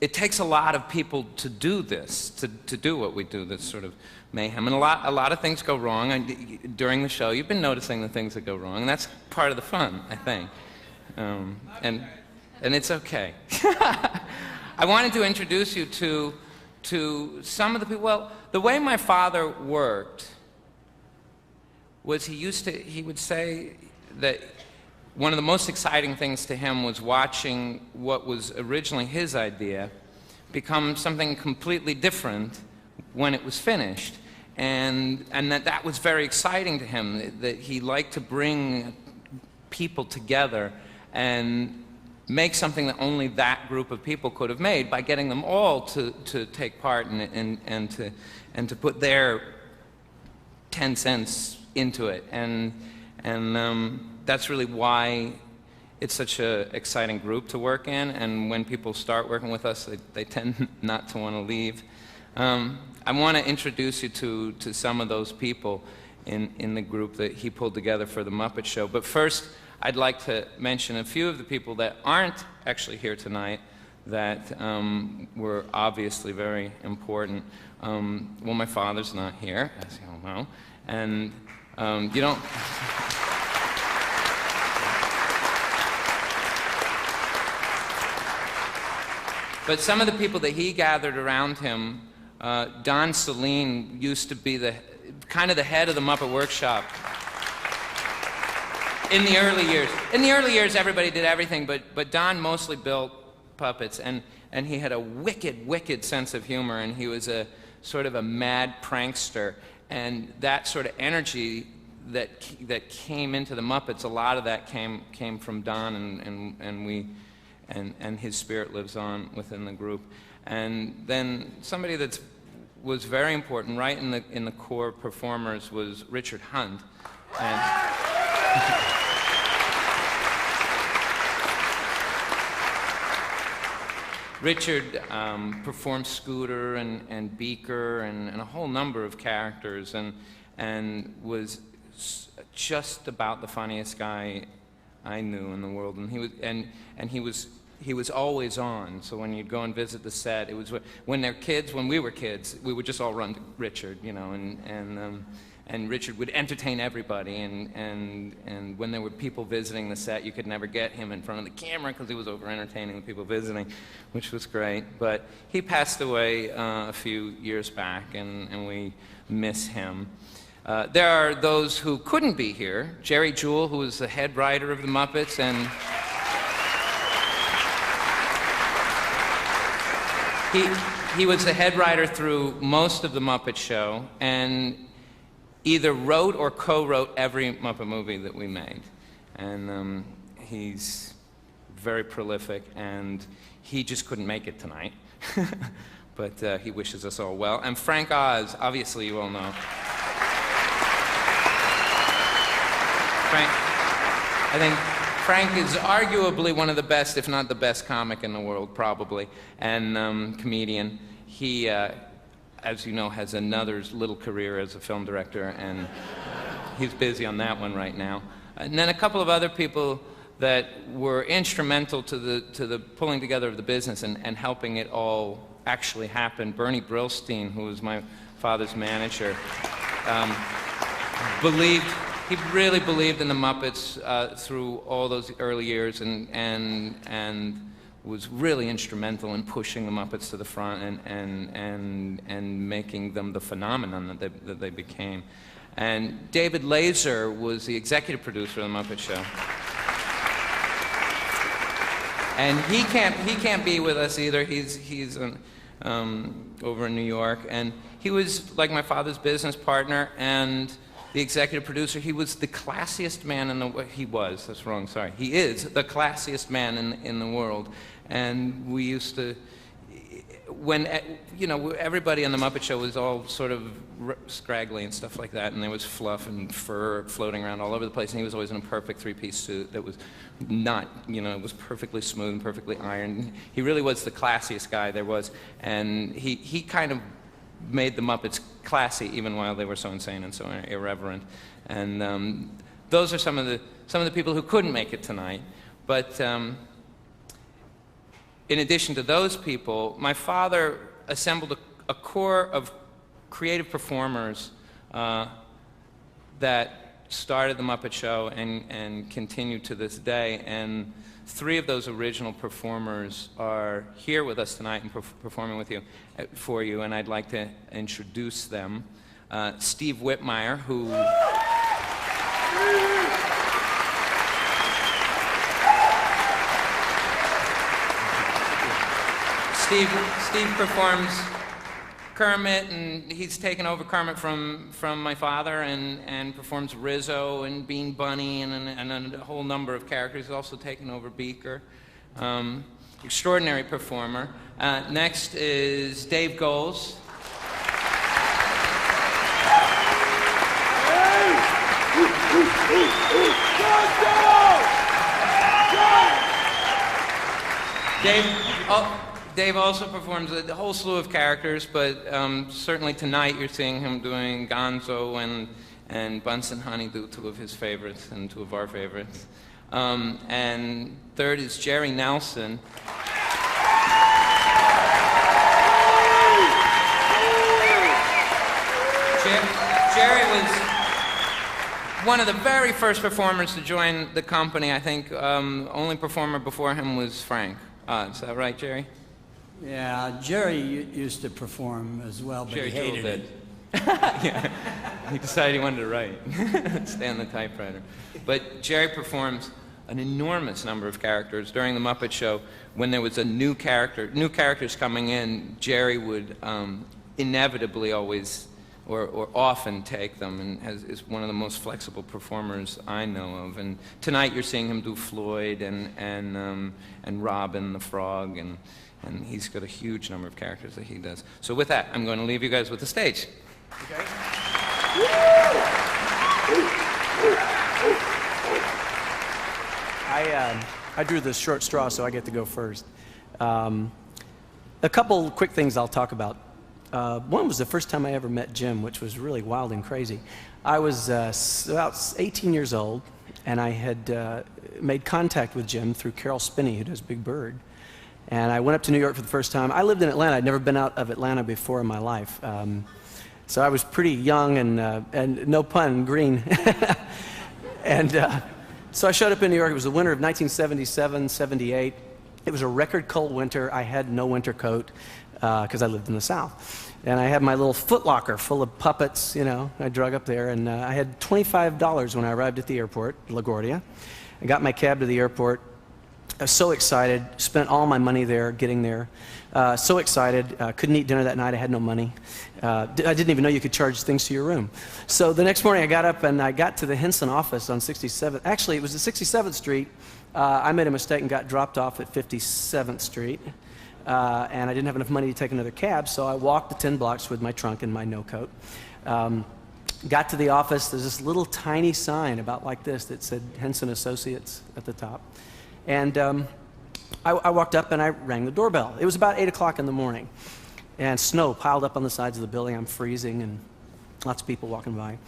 it takes a lot of people to do this, to do what we do, this sort of mayhem. And a lot of things go wrong. During the show, you've been noticing the things that go wrong, and that's part of the fun, I think. And it's okay. I wanted to introduce you to some of the people. Well, the way my father worked was he would say that one of the most exciting things to him was watching what was originally his idea become something completely different when it was finished. And that was very exciting to him, that he liked to bring people together and make something that only that group of people could have made by getting them all to take part and to put their 10 cents into it. And that's really why it's such an exciting group to work in, and when people start working with us, they tend not to want to leave. I want to introduce you to some of those people in the group that he pulled together for the Muppet Show. But first, I'd like to mention a few of the people that aren't actually here tonight that were obviously very important. Well, my father's not here, as you all know, and you don't... But some of the people that he gathered around him, Don Saline used to be kind of the head of the Muppet Workshop in the early years. In the early years, everybody did everything, but Don mostly built puppets, and he had a wicked sense of humor, and he was a sort of a mad prankster, and that sort of energy that came into the Muppets, a lot of that came from Don, and his spirit lives on within the group. And then somebody that was very important, right in the core performers, was Richard Hunt. And Richard performed Scooter and Beaker and a whole number of characters, and was just about the funniest guy I knew in the world. And he was always on. So when you'd go and visit the set, it was when we were kids, we would just all run to Richard, you know, and and Richard would entertain everybody, and when there were people visiting the set, you could never get him in front of the camera because he was over-entertaining the people visiting, which was great. But he passed away a few years back, and we miss him. There are those who couldn't be here. Jerry Jewell, who was the head writer of the Muppets, and he was the head writer through most of the Muppet Show, and either wrote or co-wrote every Muppet movie that we made. And he's very prolific, and he just couldn't make it tonight. But he wishes us all well. And Frank Oz, obviously you all know. I think Frank is arguably one of the best, if not the best comic in the world, probably, and comedian. He, as you know, has another little career as a film director, and he's busy on that one right now. And then a couple of other people that were instrumental to the pulling together of the business and helping it all actually happen. Bernie Brillstein, who was my father's manager, he really believed in the Muppets through all those early years, and was really instrumental in pushing the Muppets to the front and making them the phenomenon that they became. And David Laser was the executive producer of the Muppet Show. And he can't be with us either. He's over in New York, and he was like my father's business partner and the executive producer. He was the classiest man in the he was, that's wrong, sorry. He is the classiest man in the world. And we used to, when, you know, everybody on the Muppet Show was all sort of scraggly and stuff like that, and there was fluff and fur floating around all over the place, and he was always in a perfect three-piece suit that was not, you know, it was perfectly smooth and perfectly ironed. He really was the classiest guy there was, and he kind of made the Muppets classy even while they were so insane and so irreverent. And those are some of the people who couldn't make it tonight. But in addition to those people, my father assembled a core of creative performers that started the Muppet Show and continue to this day. And 3 of those original performers are here with us tonight and performing with you, for you, and I'd like to introduce them. Steve Whitmire, who Steve performs Kermit, and he's taken over Kermit from my father, and performs Rizzo and Bean Bunny and a whole number of characters. He's also taken over Beaker. Extraordinary performer. Next is Dave Goles. Dave also performs a whole slew of characters, but certainly tonight you're seeing him doing Gonzo and Bunsen Honeydew, 2 of his favorites and 2 of our favorites. And third is Jerry Nelson. Jerry was one of the very first performers to join the company. I think only performer before him was Frank. Is that right, Jerry? Yeah, Jerry used to perform as well, but Jerry he hated did. it. Yeah. He decided he wanted to write, stay on the typewriter. But Jerry performs an enormous number of characters. During the Muppet Show, when there was a new characters coming in, Jerry would inevitably always or often take them, and is one of the most flexible performers I know of. And tonight you're seeing him do Floyd and Robin the Frog, and he's got a huge number of characters that he does. So with that, I'm going to leave you guys with the stage. Okay? I drew the short straw, so I get to go first. A couple quick things I'll talk about. One was the first time I ever met Jim, which was really wild and crazy. I was about 18 years old, and I had made contact with Jim through Carol Spinney, who does Big Bird. And I went up to New York for the first time. I lived in Atlanta. I'd never been out of Atlanta before in my life. So I was pretty young and no pun, green. And so I showed up in New York. It was the winter of 1977, 78. It was a record cold winter. I had no winter coat because I lived in the South. And I had my little footlocker full of puppets, you know. I drug up there, and I had $25 when I arrived at the airport, LaGuardia. I got my cab to the airport. I was so excited, spent all my money there, getting there. So excited, couldn't eat dinner that night, I had no money. I didn't even know you could charge things to your room. So the next morning I got up and I got to the Henson office on 67th. Actually, it was the 67th Street. I made a mistake and got dropped off at 57th Street. And I didn't have enough money to take another cab, so I walked the 10 blocks with my trunk and my no coat. Got to the office, there's this little tiny sign about like this that said Henson Associates at the top. And I walked up and I rang the doorbell. It was about 8 o'clock in the morning. And snow piled up on the sides of the building. I'm freezing and lots of people walking by.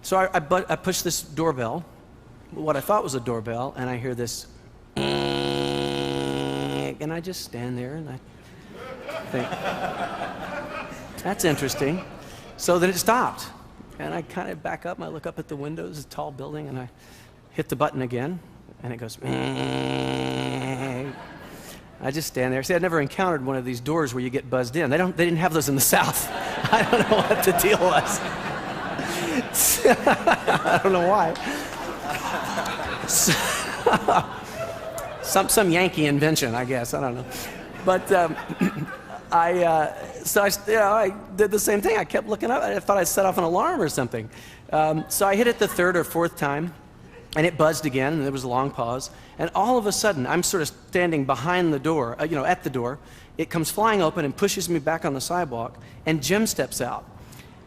So I pushed this doorbell, what I thought was a doorbell, and I hear this, and I just stand there and I think, that's interesting. So then it stopped. And I kind of back up and I look up at the windows, a tall building, and I hit the button again. And it goes, I just stand there. See, I'd never encountered one of these doors where you get buzzed in. They didn't have those in the South. I don't know what the deal was. I don't know why. Some Yankee invention, I guess. I don't know. But I did the same thing. I kept looking up. I thought I'd set off an alarm or something. So I hit it the third or fourth time. And it buzzed again, and there was a long pause. And all of a sudden, I'm sort of standing behind the door, at the door. It comes flying open and pushes me back on the sidewalk, and Jim steps out.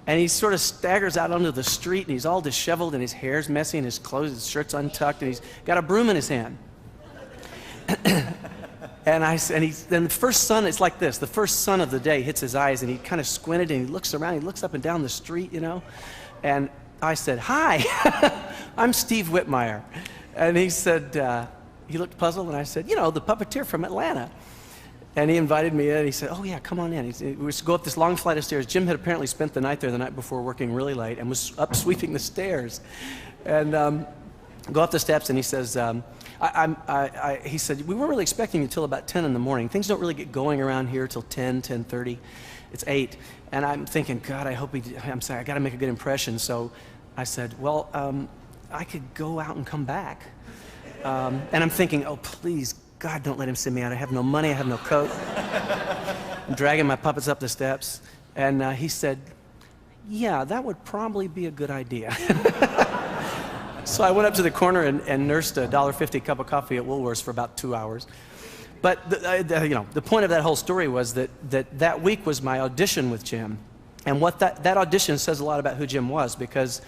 And he sort of staggers out onto the street, and he's all disheveled, and his hair's messy, and his clothes, his shirt's untucked, and he's got a broom in his hand. And the first sun, it's like this. The first sun of the day hits his eyes, and he kind of squinted, and he looks around, he looks up and down the street, and I said, "Hi, I'm Steve Whitmire." And he said, he looked puzzled, and I said, "The puppeteer from Atlanta." And he invited me in, and he said, "Oh yeah, come on in." We used to go up this long flight of stairs. Jim had apparently spent the night there the night before, working really late, and was up sweeping the stairs. And go up the steps, and he says, he said, "We weren't really expecting you till about 10 in the morning. Things don't really get going around here till 10, 10:30. It's 8. And I'm thinking, God, I'm sorry, I got to make a good impression. So I said, "Well, I could go out and come back." And I'm thinking, oh, please, God, don't let him send me out. I have no money, I have no coat. I'm dragging my puppets up the steps. And he said, "Yeah, that would probably be a good idea." So I went up to the corner and nursed a $1.50 cup of coffee at Woolworth's for about 2 hours. But the point of that whole story was that week was my audition with Jim. And what that audition says a lot about who Jim was, because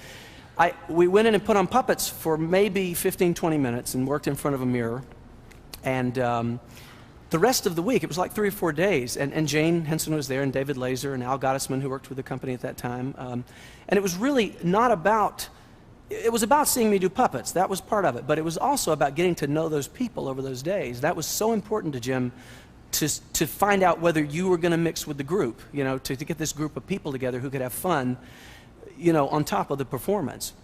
we went in and put on puppets for maybe 15, 20 minutes and worked in front of a mirror. And the rest of the week, it was like 3 or 4 days. And Jane Henson was there, and David Laser, and Al Gottesman, who worked with the company at that time. And it was really not about... It was about seeing me do puppets. That was part of it. But it was also about getting to know those people over those days. That was so important to Jim, to find out whether you were going to mix with the group, to get this group of people together who could have fun, on top of the performance.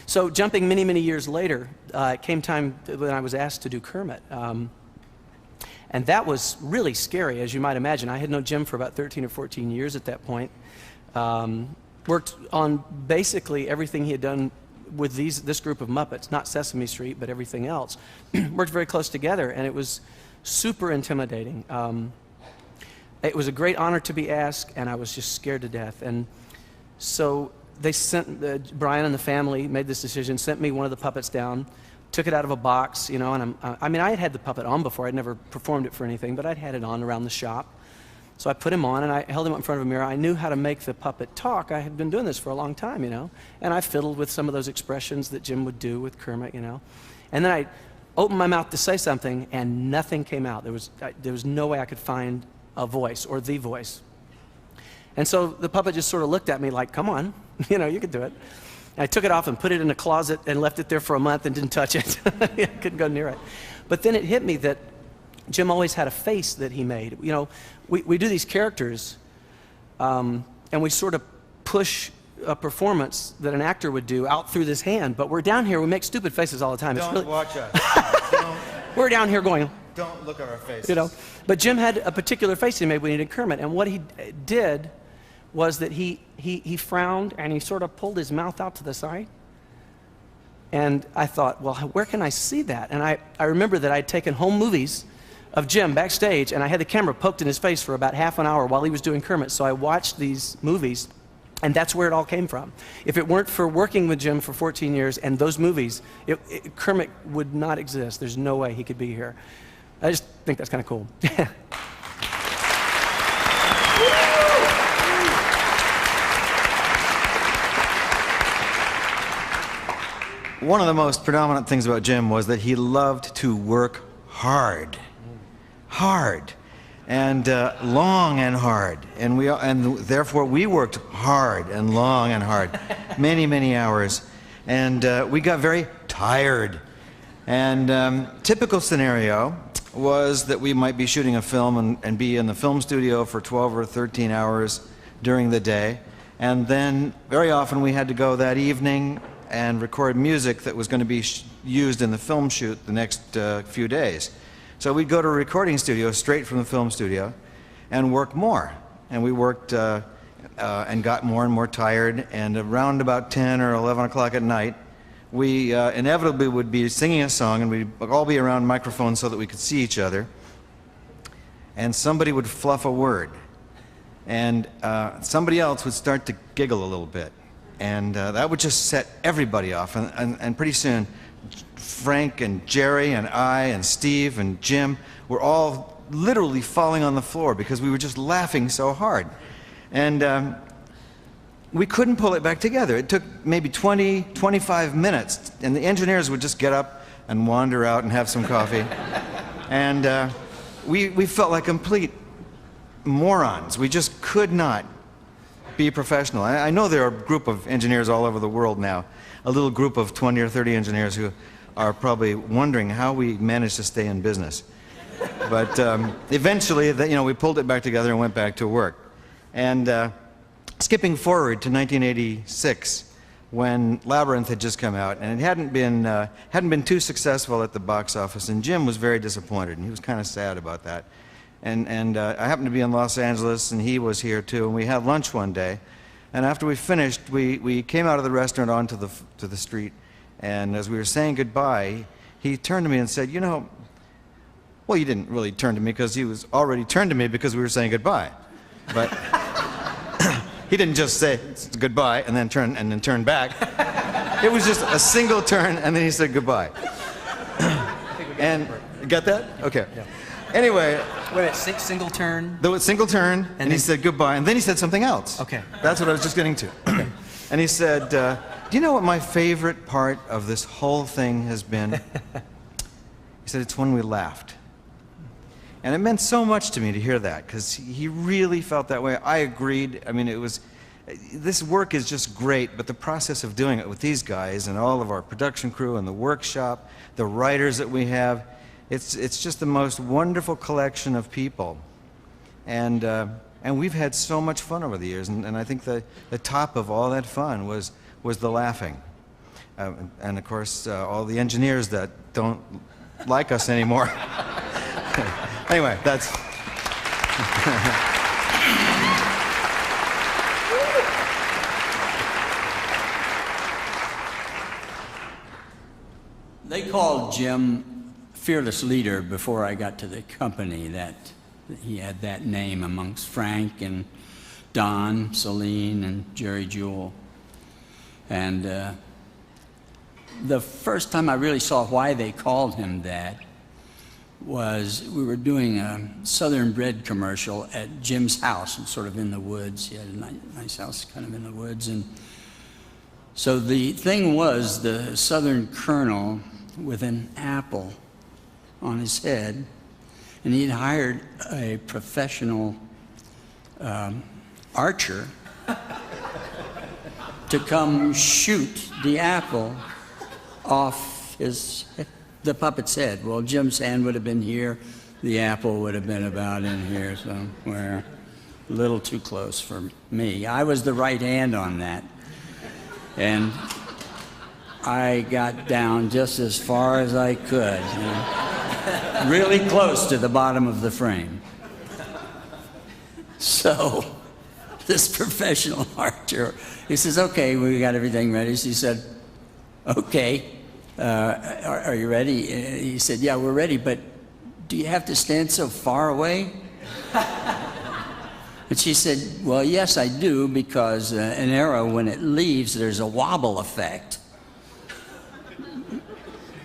So jumping many, many years later, it came time when I was asked to do Kermit. And that was really scary, as you might imagine. I had known Jim for about 13 or 14 years at that point. Worked on basically everything he had done with this group of Muppets, not Sesame Street, but everything else. Worked very close together, and it was super intimidating. It was a great honor to be asked, and I was just scared to death. And so they sent, Brian and the family made this decision, sent me one of the puppets down, took it out of a box, and I had had the puppet on before. I'd never performed it for anything, but I'd had it on around the shop. So I put him on, and I held him up in front of a mirror. I knew how to make the puppet talk. I had been doing this for a long time, and I fiddled with some of those expressions that Jim would do with Kermit, And then I opened my mouth to say something, and nothing came out. There was no way I could find a voice or the voice. And so the puppet just sort of looked at me like, "Come on, you can do it." And I took it off and put it in a closet and left it there for a month and didn't touch it. I couldn't go near it. But then it hit me that Jim always had a face that he made. We do these characters, and we sort of push a performance that an actor would do out through this hand, but we're down here, we make stupid faces all the time. Don't watch us. We're down here going, Don't look at our faces. you know. But Jim had a particular face he made when he did Kermit, and what he did was that he frowned and he sort of pulled his mouth out to the side. And I thought, well, where can I see that? And I remember that I'd taken home movies of Jim backstage, and I had the camera poked in his face for about half an hour while he was doing Kermit. So I watched these movies, and that's where it all came from. If it weren't for working with Jim for 14 years and those movies, Kermit would not exist. There's no way he could be here. I just think that's kind of cool. One of the most predominant things about Jim was that he loved to work hard. Hard. And long and hard. And therefore we worked hard and long and hard. Many, many hours. And we got very tired. And typical scenario was that we might be shooting a film and be in the film studio for 12 or 13 hours during the day. And then very often we had to go that evening and record music that was going to be used in the film shoot the next few days. So we'd go to a recording studio straight from the film studio and work more. And we worked and got more and more tired, and around about 10 or 11 o'clock at night, we inevitably would be singing a song, and we'd all be around microphones so that we could see each other, and somebody would fluff a word, and somebody else would start to giggle a little bit. And that would just set everybody off. And pretty soon, Frank and Jerry and I and Steve and Jim were all literally falling on the floor because we were just laughing so hard. And we couldn't pull it back together. It took maybe 20, 25 minutes. And the engineers would just get up and wander out and have some coffee. And we felt like complete morons. We just could not be professional. I know there are a group of engineers all over the world now, a little group of 20 or 30 engineers who are probably wondering how we managed to stay in business. But eventually, we pulled it back together and went back to work. And skipping forward to 1986, when Labyrinth had just come out, and it hadn't been too successful at the box office, and Jim was very disappointed, and he was kind of sad about that. And I happened to be in Los Angeles, and he was here too, and we had lunch one day. And after we finished, we came out of the restaurant onto the street, and as we were saying goodbye, he turned to me and said, you know, well, he didn't really turn to me because he was already turned to me because we were saying goodbye. But he didn't just say goodbye and then turn back. It was just a single turn, and then he said goodbye. And got that? Okay. Yeah. Anyway, wait, single turn. The single turn, and he said goodbye, and then he said something else. Okay. That's what I was just getting to. Okay. And he said, do you know what my favorite part of this whole thing has been? He said, it's when we laughed. And it meant so much to me to hear that, because he really felt that way. I agreed. I mean, this work is just great, but the process of doing it with these guys and all of our production crew and the workshop, the writers that we have, it's just the most wonderful collection of people. And we've had so much fun over the years, and I think the top of all that fun was the laughing. And of course, all the engineers that don't like us anymore. Anyway, that's... They called Jim fearless leader before I got to the company. That he had that name amongst Frank and Don, Celine, and Jerry Jewell. And the first time I really saw why they called him that was we were doing a Southern Bread commercial at Jim's house, and sort of in the woods. He had a nice house kind of in the woods. And so the thing was the Southern Colonel with an apple on his head, and he'd hired a professional archer to come shoot the apple off the puppet's head. Well, Jim's hand would have been here, the apple would have been about in here somewhere. a little too close for me. I was the right hand on that. And I got down just as far as I could, really close to the bottom of the frame. So this professional actor, he says, okay, we got everything ready. So he said, okay, are you ready? He said, yeah, we're ready, but do you have to stand so far away? And she said, well, yes, I do, because an arrow, when it leaves, there's a wobble effect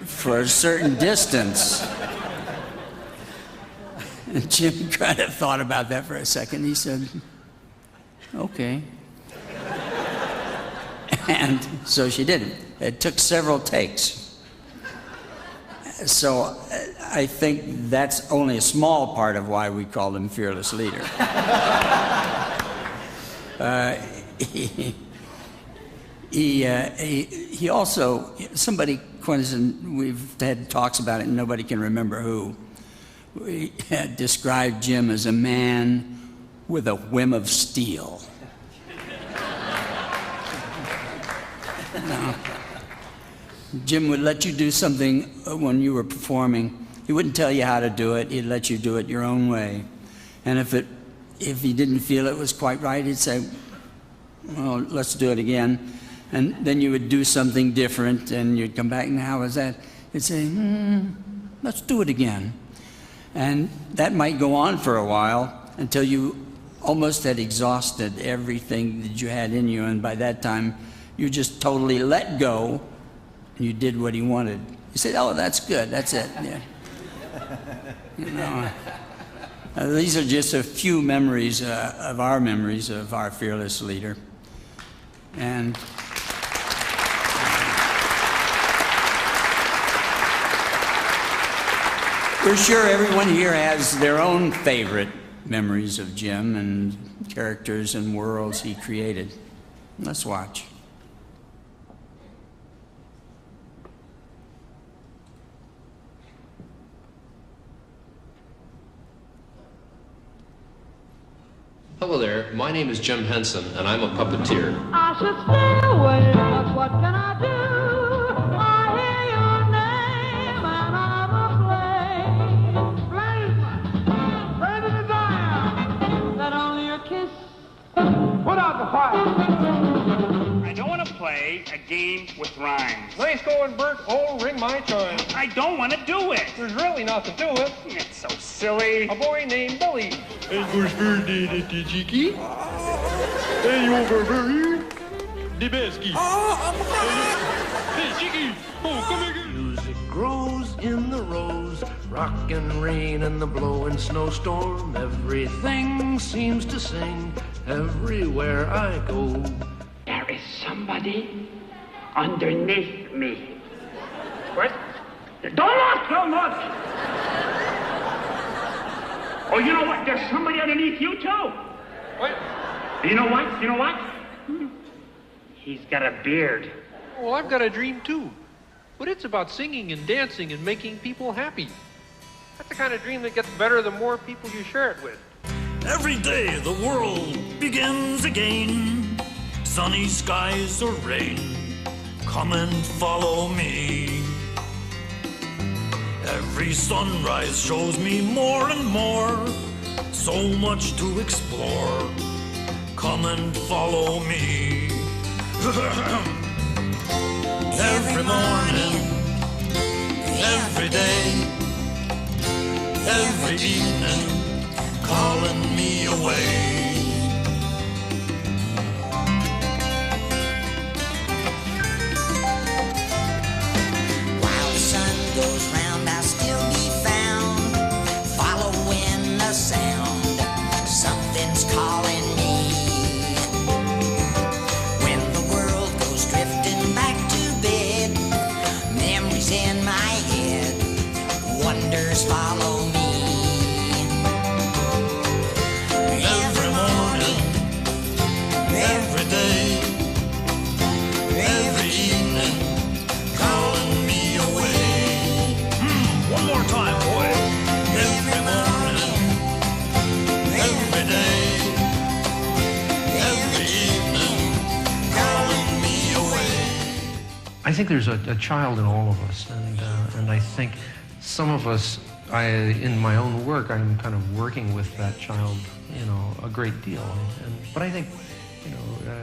for a certain distance. And Jim kind of thought about that for a second. He said, okay. And so she did it. It took several takes. So I think that's only a small part of why we called him Fearless Leader. He also, somebody, we've had talks about it and nobody can remember who, we described Jim as a man with a whim of steel. No. Jim would let you do something when you were performing. He wouldn't tell you how to do it. He'd let you do it your own way. And if he didn't feel it was quite right, he'd say, well, let's do it again. And then you would do something different, and you'd come back, and how was that? He'd say, let's do it again. And that might go on for a while until you almost had exhausted everything that you had in you, and by that time, you just totally let go, and you did what he wanted. You said, oh, that's good, that's it. Yeah. You know, these are just a few memories of our fearless leader. And we're sure everyone here has their own favorite memories of Jim and characters and worlds he created. Let's watch. Hello there, my name is Jim Henson, and I'm a puppeteer. I should stay away, but what can I do? I hear your name and I'm afraid. Ready to die. That only your kiss. Put out the fire. I don't want to play a game with rhymes. Nice going, Bert. Oh, ring my chime. I don't want to do it. There's really nothing to it. It's so silly. A boy named Billy. And goes birthday to Cheeky. And you over here. The Besky. Hey, Cheeky. Oh, come here. Music grows in the rose. Rock and rain and the blowing snowstorm. Everything seems to sing everywhere I go. There is somebody underneath me. What? Don't look so much! Oh, you know what? There's somebody underneath you, too. What? You know what? You know what? He's got a beard. Well, I've got a dream, too. But it's about singing and dancing and making people happy. That's the kind of dream that gets better the more people you share it with. Every day the world begins again. Sunny skies or rain, come and follow me. Every sunrise shows me more and more, so much to explore. Come and follow me. Every morning, every day, every evening, calling me away. Goes round, I'll still be found, following the sound. Something's calling me. When the world goes drifting back to bed, memories in my head, wonders follow me. Every morning, every day, every evening, calling me away. One more time, boy. Every morning, think there's a child in all of us, and I think some of us, in my own work, I'm kind of working with that child, a great deal. But I think,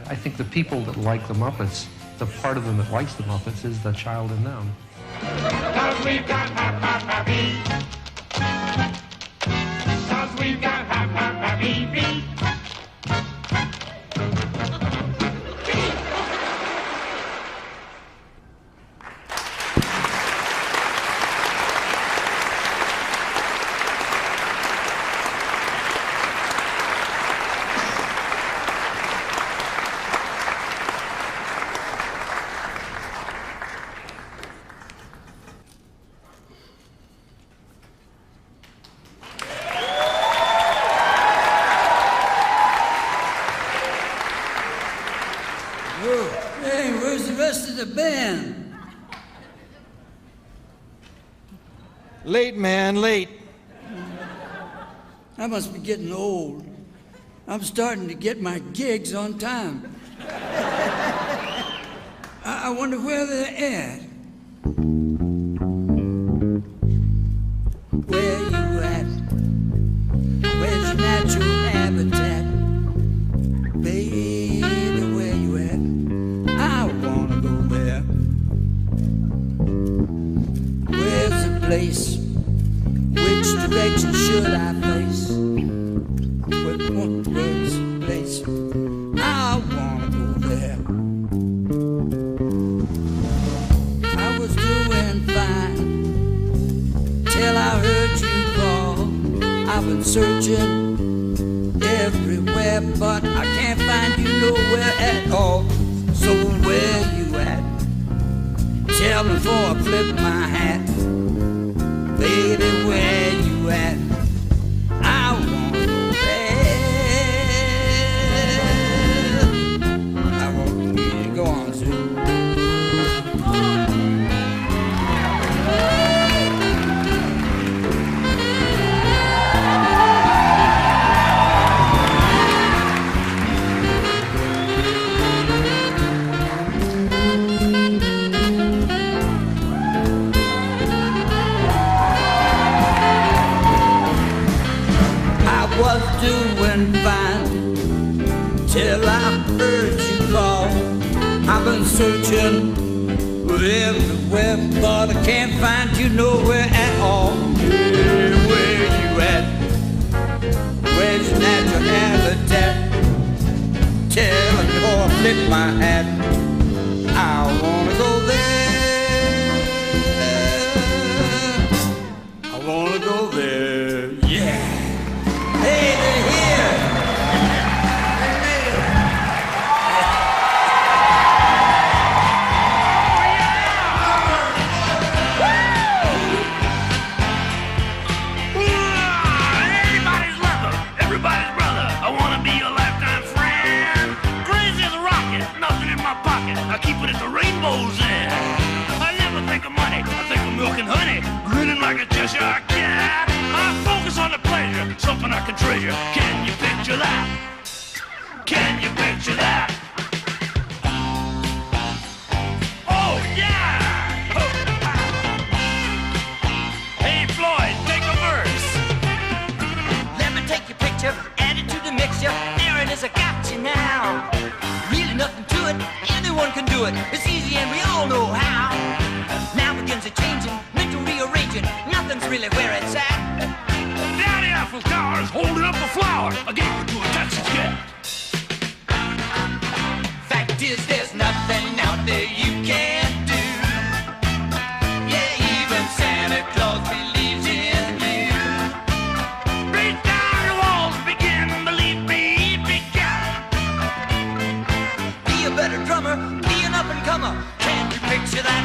I think the people that like the Muppets, the part of them that likes the Muppets is the child in them. 'Cause we've got happy. 'Cause we've got happy. Hey, where's the rest of the band? Late, man, late. I must be getting old. I'm starting to get my gigs on time. I wonder where they're at. Where you at? Where's your natural habitat? Baby, where you at? I wanna go there. Where's the place? Which direction should I face? Where's the place? I wanna go there. I was doing fine till I heard you call. I've been searching everywhere, but I can't find you nowhere at all. So where you at? Tell me before I flip my hat. Baby, where you at? I wanna go there. I want you to go on, Sue. Was doing fine till I heard you call. I've been searching everywhere, but I can't find you nowhere at all. Where you at? Where's your natural habitat? Tell me before I flip my hat. I wanna go there. I wanna go there. Yeah. Hey, they're here! Everybody's lover, everybody's brother. I wanna be a lifetime friend. Crazy as a rocket, nothing in my pocket. I keep it at the rainbow's end. I never think of money, I think of milk and honey. Grinning like a Cheshire cat. I focus on the pleasure, something I can treasure. Can you picture that? Can you picture that? Oh, yeah! Oh. Hey, Floyd, take a verse. Let me take your picture, add it to the mixture. There it is, I got you now. Really nothing to it, anyone can do it. It's easy and we all know how. Now begins a changing, mental rearranging. Nothing's really where it's at. Down the Eiffel Tower is holding up a flower. I gave it to a Texas cat. Fact is, there's nothing out there you can't do. Yeah, even Santa Claus believes in you. Break down the walls, begin, believe me, begin. Be a better drummer, be an up-and-comer. Can you picture that?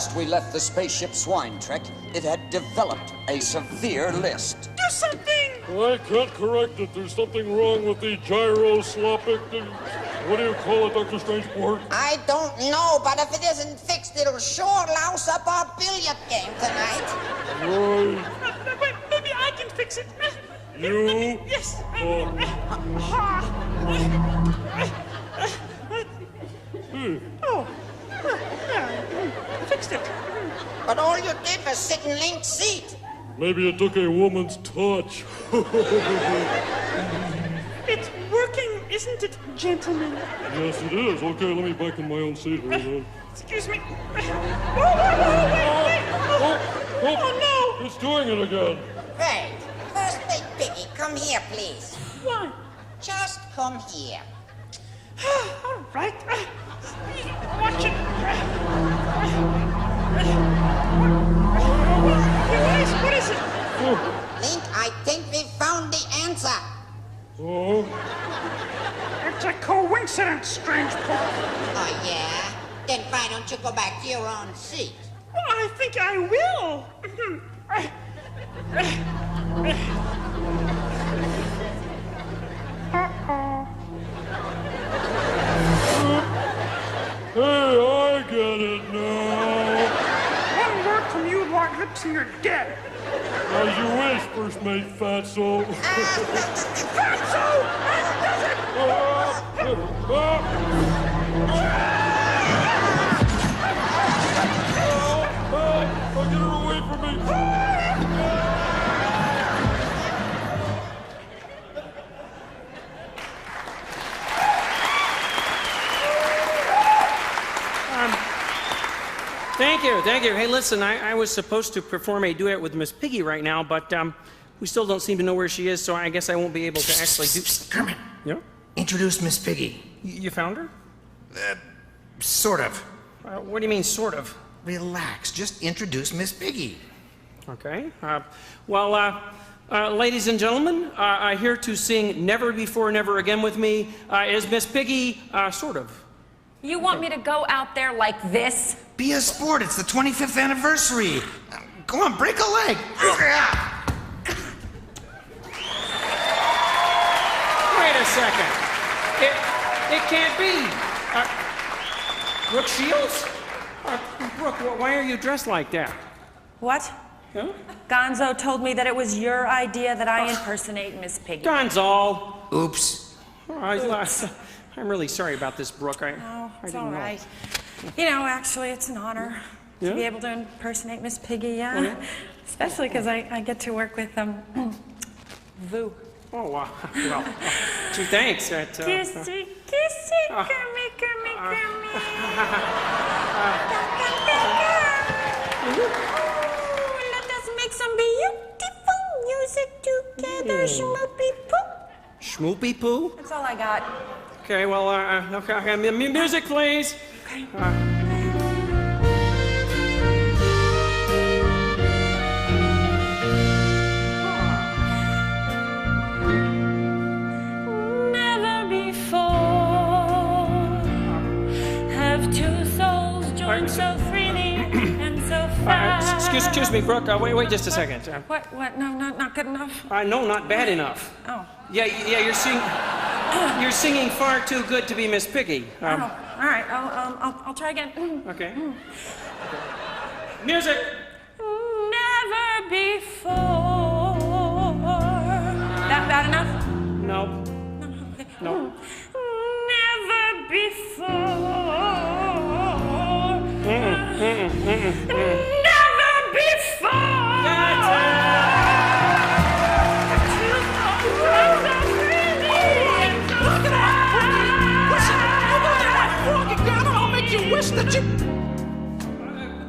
last we left the spaceship swine trek, it had developed a severe list. Do something! I can't correct it. There's something wrong with the gyroscopic... What do you call it, Dr. Strangeport? I don't know, but if it isn't fixed, it'll sure louse up our billiard game tonight. Right. Wait, maybe I can fix it. You? Yes. Oh, fixed it. But all you did was sit in Link's seat. Maybe it took a woman's touch. It's working, isn't it, gentlemen? Yes, it is. Okay, let me back in my own seat here then. Excuse me. Wait. Oh, no! It's doing it again. Right. First Big Piggy, come here, please. Why? Just come here. All right. Watch it. What is it? Link, I think we found the answer. Oh? It's a coincidence, Strangeport. Oh, yeah? Then why don't you go back to your own seat? Well, I think I will. Uh-oh. Hey, I get it now. One word from you, Lord Lips, and you're dead. As you wish, First Mate Fatso. Fatso! Does it? Get her away from me. Thank you. Hey, listen, I was supposed to perform a duet with Miss Piggy right now, but we still don't seem to know where she is, so I guess I won't be able to actually do... Kermit. Yeah? Introduce Miss Piggy. You found her? Sort of. What do you mean, sort of? Relax. Just introduce Miss Piggy. Okay. Ladies and gentlemen, here to sing Never Before, Never Again with me is Miss Piggy, sort of. You want me to go out there like this? Be a sport. It's the 25th anniversary. Go on, break a leg. Wait a second. It can't be. Brooke Shields? Brooke, why are you dressed like that? What? Huh? Gonzo told me that it was your idea that I impersonate Miss Piggy. Gonzo! Oops. I'm really sorry about this, Brooke. I It's didn't all know. right. You know, actually, it's an honor to be able to impersonate Miss Piggy, yeah. Oh, yeah? Especially because I get to work with, Vu. Oh, wow. Well, gee, thanks. Kissy, kissy, Kermy. Let us make some beautiful music together, schmoopy poo. Schmoopy poo? That's all I got. Okay, well, okay, music, please. Okay. Never before have two souls joined so freely and so fast. Excuse me, Brooke. Wait just a second. What? No, not good enough? No, not bad enough. Oh. Yeah, you're singing far too good to be Miss Piggy. All right. I'll try again. Okay. Music. Never before. That bad enough? No. No. Never before. Never before. That's it. Wish that you...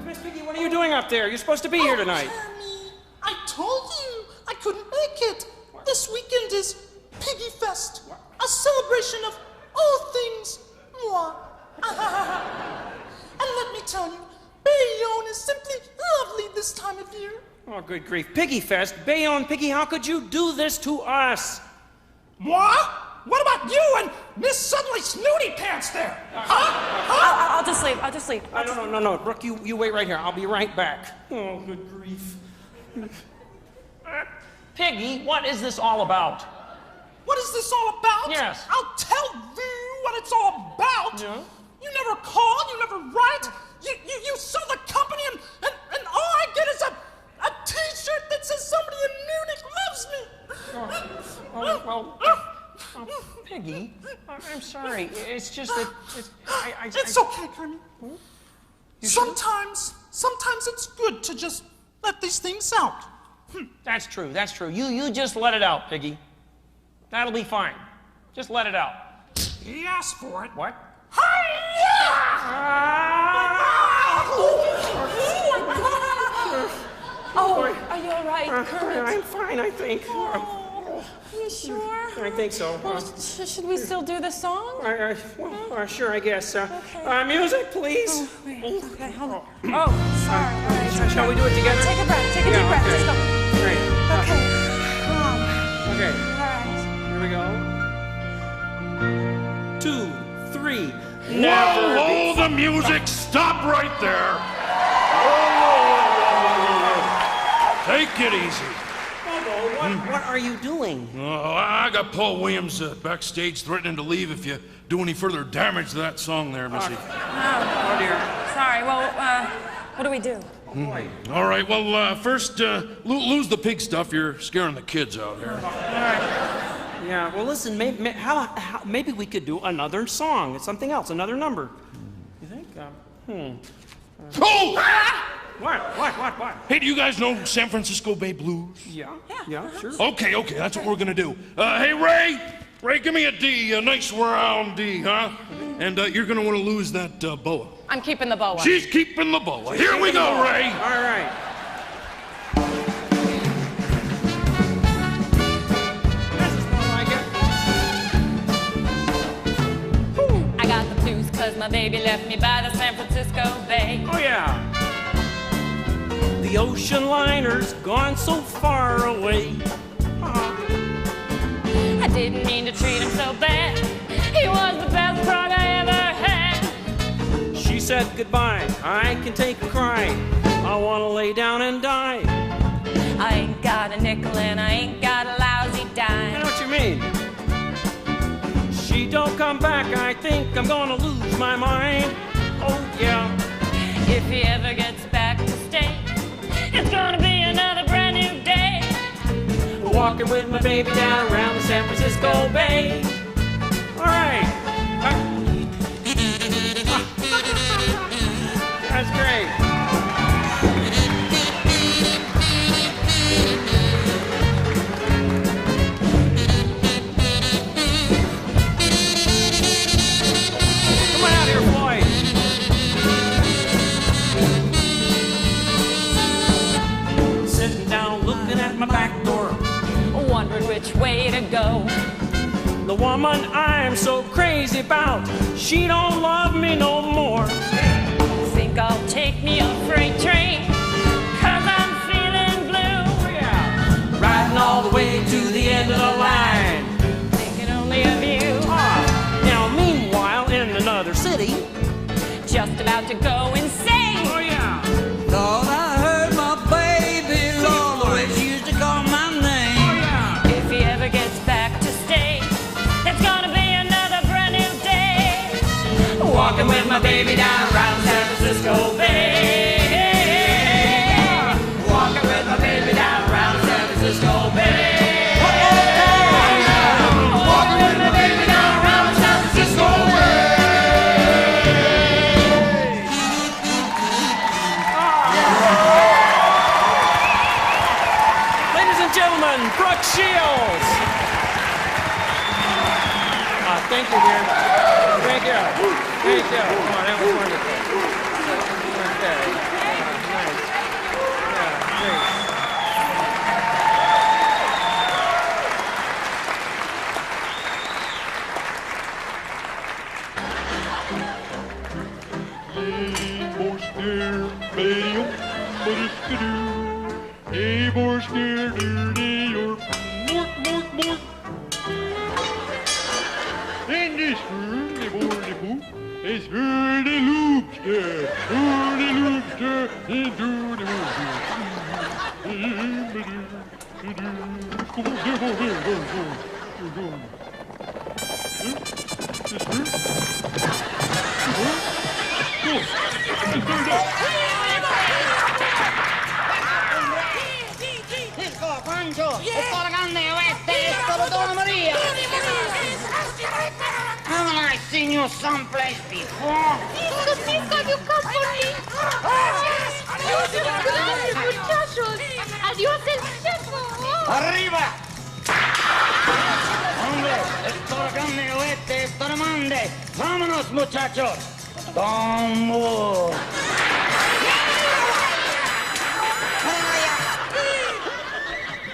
Miss Piggy, what are you doing up there? You're supposed to be here tonight. Kermit, I told you I couldn't make it. This weekend is Piggy Fest, a celebration of all things moi. And let me tell you, Bayonne is simply lovely this time of year. Oh, good grief. Piggy Fest? Bayonne, Piggy, how could you do this to us? Moi? What about you and Miss Suddenly Snooty Pants there? Huh? I'll just leave. I'll just leave. No. Brooke, you wait right here. I'll be right back. Oh, good grief. Piggy, what is this all about? What is this all about? Yes. I'll tell you what it's all about. Yeah? You never call, you never write. You sell the company and all I get is a t-shirt that says somebody in Munich loves me. Piggy, I'm sorry. It's just that It's okay, Kermit. Sometimes it's good to just let these things out. That's true. You just let it out, Piggy. That'll be fine. Just let it out. He asked for it. What? Oh, are you all right, Kermit? I'm fine, I think. Are you sure? I think so. Well, should we still do the song? Sure, I guess. Okay. Music, please. Oh, wait. Okay, hold on. Oh, sorry. All right, Shall we do it together? Take a breath. Take a deep breath. Okay. Just go. Great. Okay. Calm. Okay. All right. Here we go. 2, 3. Whoa, the music! Stop right there! Whoa. Take it easy. What are you doing? I got Paul Williams backstage threatening to leave if you do any further damage to that song there, Missy. Oh, dear. Sorry. Well, what do we do? All right, well, first, lose the pig stuff. You're scaring the kids out here. All right. Yeah, well, listen, maybe we could do another song. It's something else, another number. You think? Oh! What? Hey, do you guys know San Francisco Bay Blues? Yeah, sure. Okay, that's what we're gonna do. Hey, Ray, give me a D, a nice round D, huh? And you're gonna want to lose that boa. I'm keeping the boa. She's keeping the boa. Here we go, Ray. All right. I got the blues 'cause my baby left me by the San Francisco Bay. Oh, yeah. The ocean liner's gone so far away. I didn't mean to treat him so bad. He was the best frog I ever had. She said goodbye. I can take a cry. I want to lay down and die. I ain't got a nickel and I ain't got a lousy dime. I know what you mean. She don't come back, I think I'm gonna lose my mind. Oh, yeah. If he ever gets back to stay, it's gonna be another brand new day. Walking with my baby down around the San Francisco Bay. All right. That's great. Come on out here, Floyd. Sitting down looking at my back door, wondering which way to go. The woman I'm so crazy about, she don't love me no more. Think I'll take me a freight train, 'cause I'm feeling blue. Yeah. Riding all the way to the end of the line, thinking only of you. Now meanwhile in another city, just about to go insane. Oh yeah. Thought I heard my baby always used to call my name. Oh yeah. If he ever gets back to stay, it's gonna be another brand new day. Walking with my baby down around San Francisco Bay. Walking with my baby down around San Francisco Bay. Walking with my baby down around San Francisco Bay. Ladies and gentlemen, Brooke Shields. Thank you, dear. Thank you. Thank you. Oh, that was wonderful. Okay. Nice. Yeah, great. the loopster, into the Disco, Pancho, esto la grande oeste, esto lo Donna Maria. Haven't I seen you someplace before? Disco, you come for me. Adiós, muchachos. Adiós, el chefo. ¡Arriba! Hombre, esto la grande oeste, esto lo mande. Vámonos, muchachos. ¡Vamos!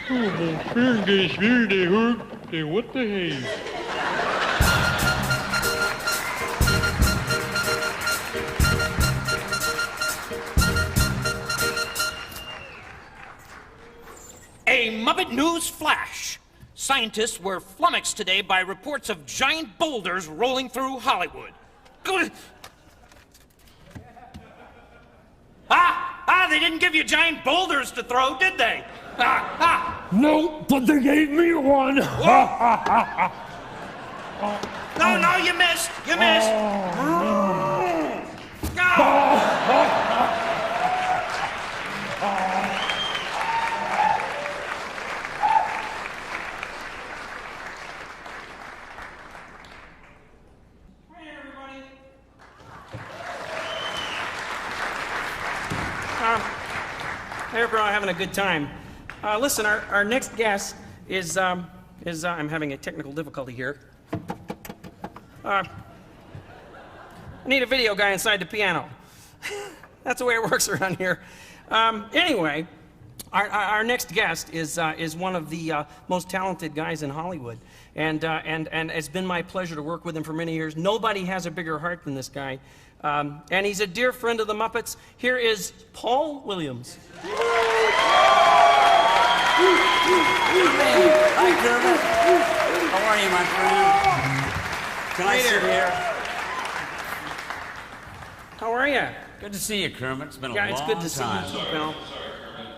Oh, mon frère, des cheveux, des hooks, des what the hey? A Muppet News Flash. Scientists were flummoxed today by reports of giant boulders rolling through Hollywood. They didn't give you giant boulders to throw, did they? No, but they gave me one. No, you missed. You missed. I hope you're all having a good time. Listen, our next guest is I'm having a technical difficulty here. I need a video guy inside the piano. That's the way it works around here. Anyway, our next guest is one of the most talented guys in Hollywood, and it's been my pleasure to work with him for many years. Nobody has a bigger heart than this guy, and he's a dear friend of the Muppets. Here is Paul Williams. Hi, Kermit. How are you, my friend? Can I sit here? How are you? Good to see you, Kermit. It's been a long time. Yeah, it's good to see you too, pal.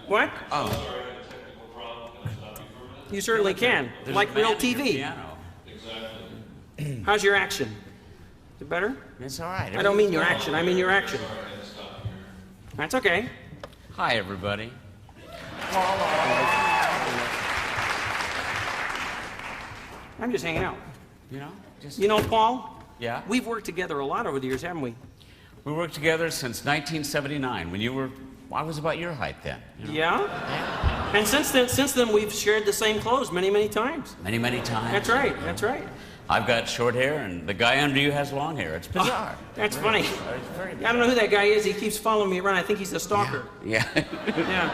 What? Oh. You certainly can. There's like a real band in your TV. piano. How's your action? Is it better? It's all right. I don't mean your action. I mean your action. That's okay. Hi, everybody. I'm just hanging out. You know? Just... You know, Paul? Yeah? We've worked together a lot over the years, haven't we? We worked together since 1979, when you were... I was about your height then. You know? Yeah? And since then, we've shared the same clothes many, many times. Many, many times. That's right. That's right. I've got short hair, and the guy under you has long hair. It's bizarre. That's funny. I don't know who that guy is. He keeps following me around. I think he's a stalker. Yeah. Yeah.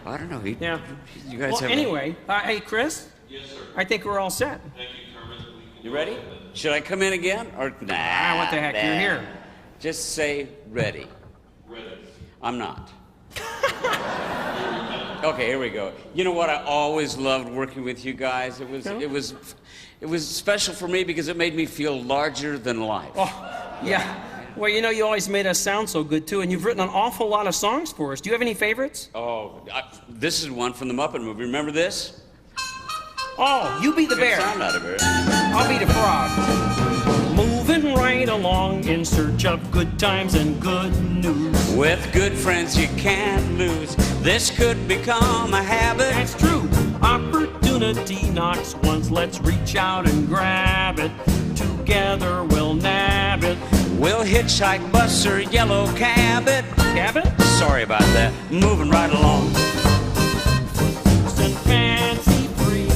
I don't know. Yeah. You guys well, have... anyway, hey, Chris? Yes, sir. I think we're all set. Thank you, Kermit. You ready? Should I come in again? Or nah, what the heck? nah. You're here. Just say ready. Ready. I'm not. Okay, here we go. You know what? I always loved working with you guys. It was special for me because it made me feel larger than life. Oh, yeah. Well, you know, you always made us sound so good, too, and you've written an awful lot of songs for us. Do you have any favorites? Oh, this is one from the Muppet movie. Remember this? Oh, you be the bear. I'm not a bear. I'll be the frog. Moving right along in search of good times and good news. With good friends you can't lose. This could become a habit. That's true. Opportunity knocks once. Let's reach out and grab it. Together we'll nab it. We'll hitchhike, bus, or yellow cab it. Cab it? Sorry about that. Moving right along. And fancy free.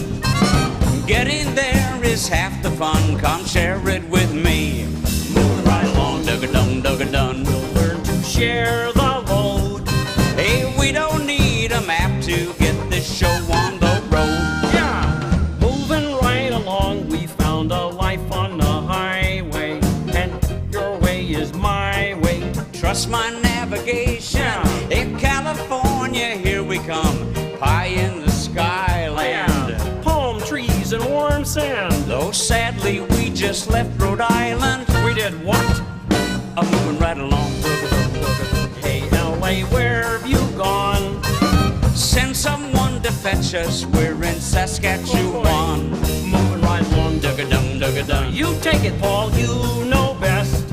Getting there is half the fun. Come share it with me. Moving right along. Dug-a-dun, dug-a-dun. We'll learn to share the load. Hey, we don't need a map to get this show on the road. Yeah. Moving right along, we found a life on the highway. And your way is my way. Trust my navigation. Yeah. In California, here we come. Pie in the skyland. Yeah. Palm trees and warm sand. Though sadly we just left Rhode Island. We did what? say, where have you gone? Send someone to fetch us, we're in Saskatchewan. Moving right along, dugga-dung, dugga-dung. You take it, Paul, you know best.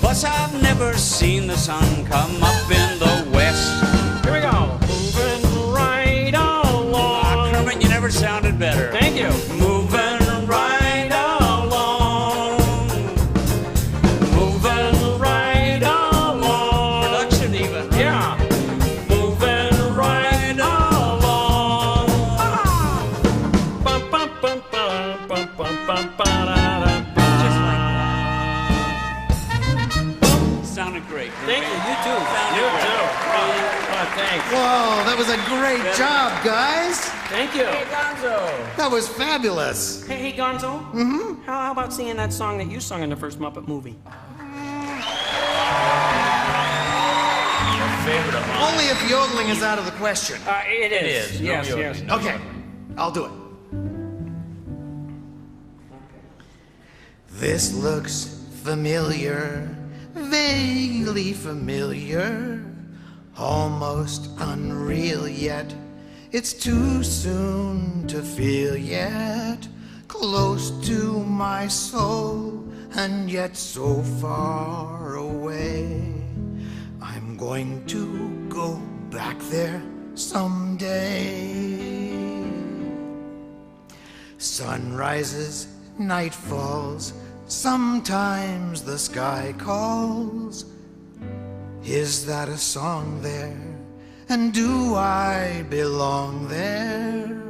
Plus, I've never seen the sun come up in the west. Here we go. Moving right along. Ah, Kermit, you never sounded better. Thank you. Moving right along. Moving right along. Production even, right? Yeah. Moving right along. Bum, bum, bum, bum, bum, bum, bum, ba-da-da. Just like that. Sounded great. Thank you. You too. You too. Thanks. Whoa, that was a great job, guys. Thank you. Hey, Gonzo. That was fabulous. Hey, Gonzo. Mm-hmm. How about singing that song that you sung in the first Muppet movie? Favorite of mine. Only if yodeling is out of the question. It is. Yes, yes. Okay, I'll do it. This looks familiar, vaguely familiar, almost unreal yet. It's too soon to feel yet, close to my soul, and yet so far away. I'm going to go back there someday. Sun rises, night falls, sometimes the sky calls. Is that a song there? And do I belong there?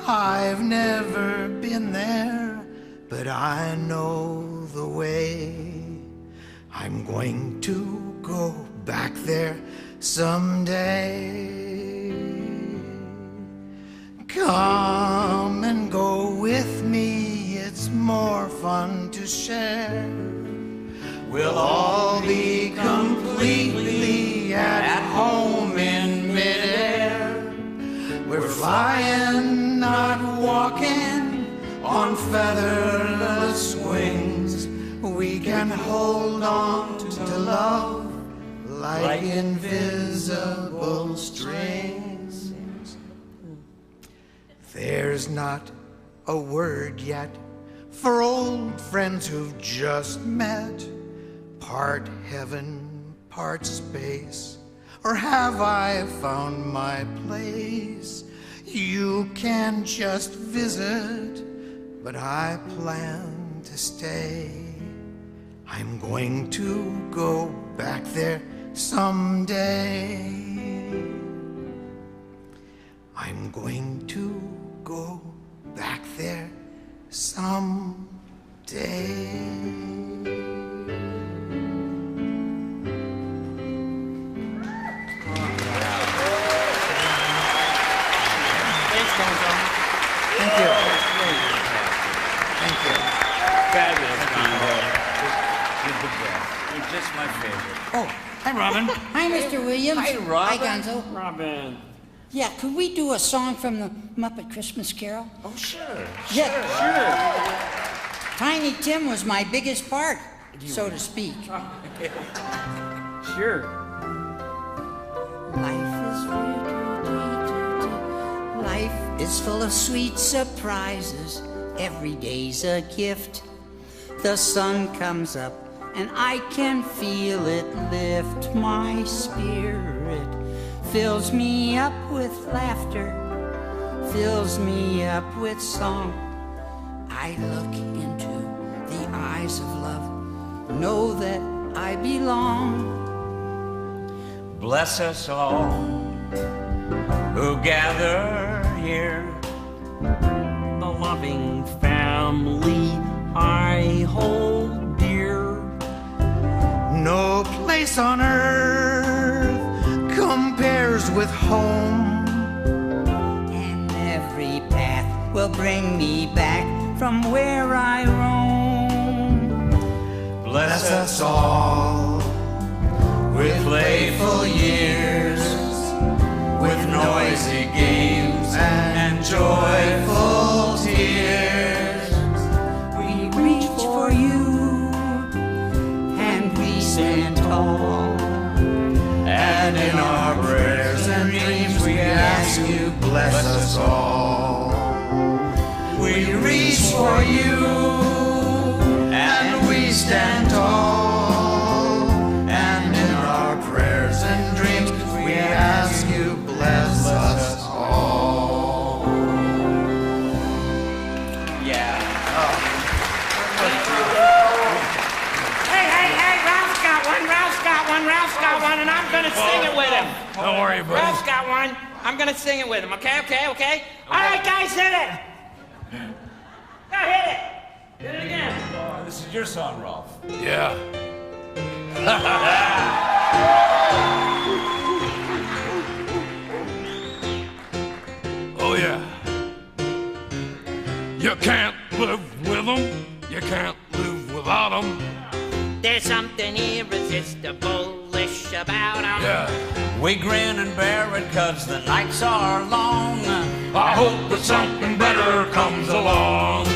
I've never been there, but I know the way. I'm going to go back there someday. Come and go with me, it's more fun to share. We'll all be completely at home in midair. We're flying, not walking on featherless wings. We can hold on to love like invisible strings. There's not a word yet for old friends who've just met. Part heaven, part space, or have I found my place? You can just visit, but I plan to stay. I'm going to go back there someday. I'm going to go back there someday. Thank you. Thank you. Fabulous, Gonzo. You're the best. You're just my favorite. Oh, hi, Robin. Hi, Mr. Williams. Hi, Robin. Hi, Gonzo. Robin. Yeah, could we do a song from the Muppet Christmas Carol? Oh, sure. Yeah. Sure. Tiny Tim was my biggest part, so to speak. Sure. Life is full of sweet surprises. Every day's a gift. The sun comes up and I can feel it lift my spirit. Fills me up with laughter, fills me up with song. I look into the eyes of love, know that I belong. Bless us all who gather here, the loving family I hold dear. No place on earth compares with home. And every path will bring me back from where I roam. Bless us all with playful years, with noisy games and joyful tears. We reach for you and we stand tall. And in ask you bless us all. We reach for you and we stand tall, and in our prayers and dreams we ask you bless us all. Yeah. Hey, Ralph's got one, and I'm gonna sing it with him. Don't worry, buddy. Ralph's got one. I'm gonna sing it with him, okay? All right, guys, hit it. Now hit it. Hit it again. This is your song, Ralph. Yeah. Oh, yeah. You can't live with them. You can't live without them. There's something irresistible-ish about 'em. Yeah. We grin and bear it 'cause the nights are long. I hope that something better comes along.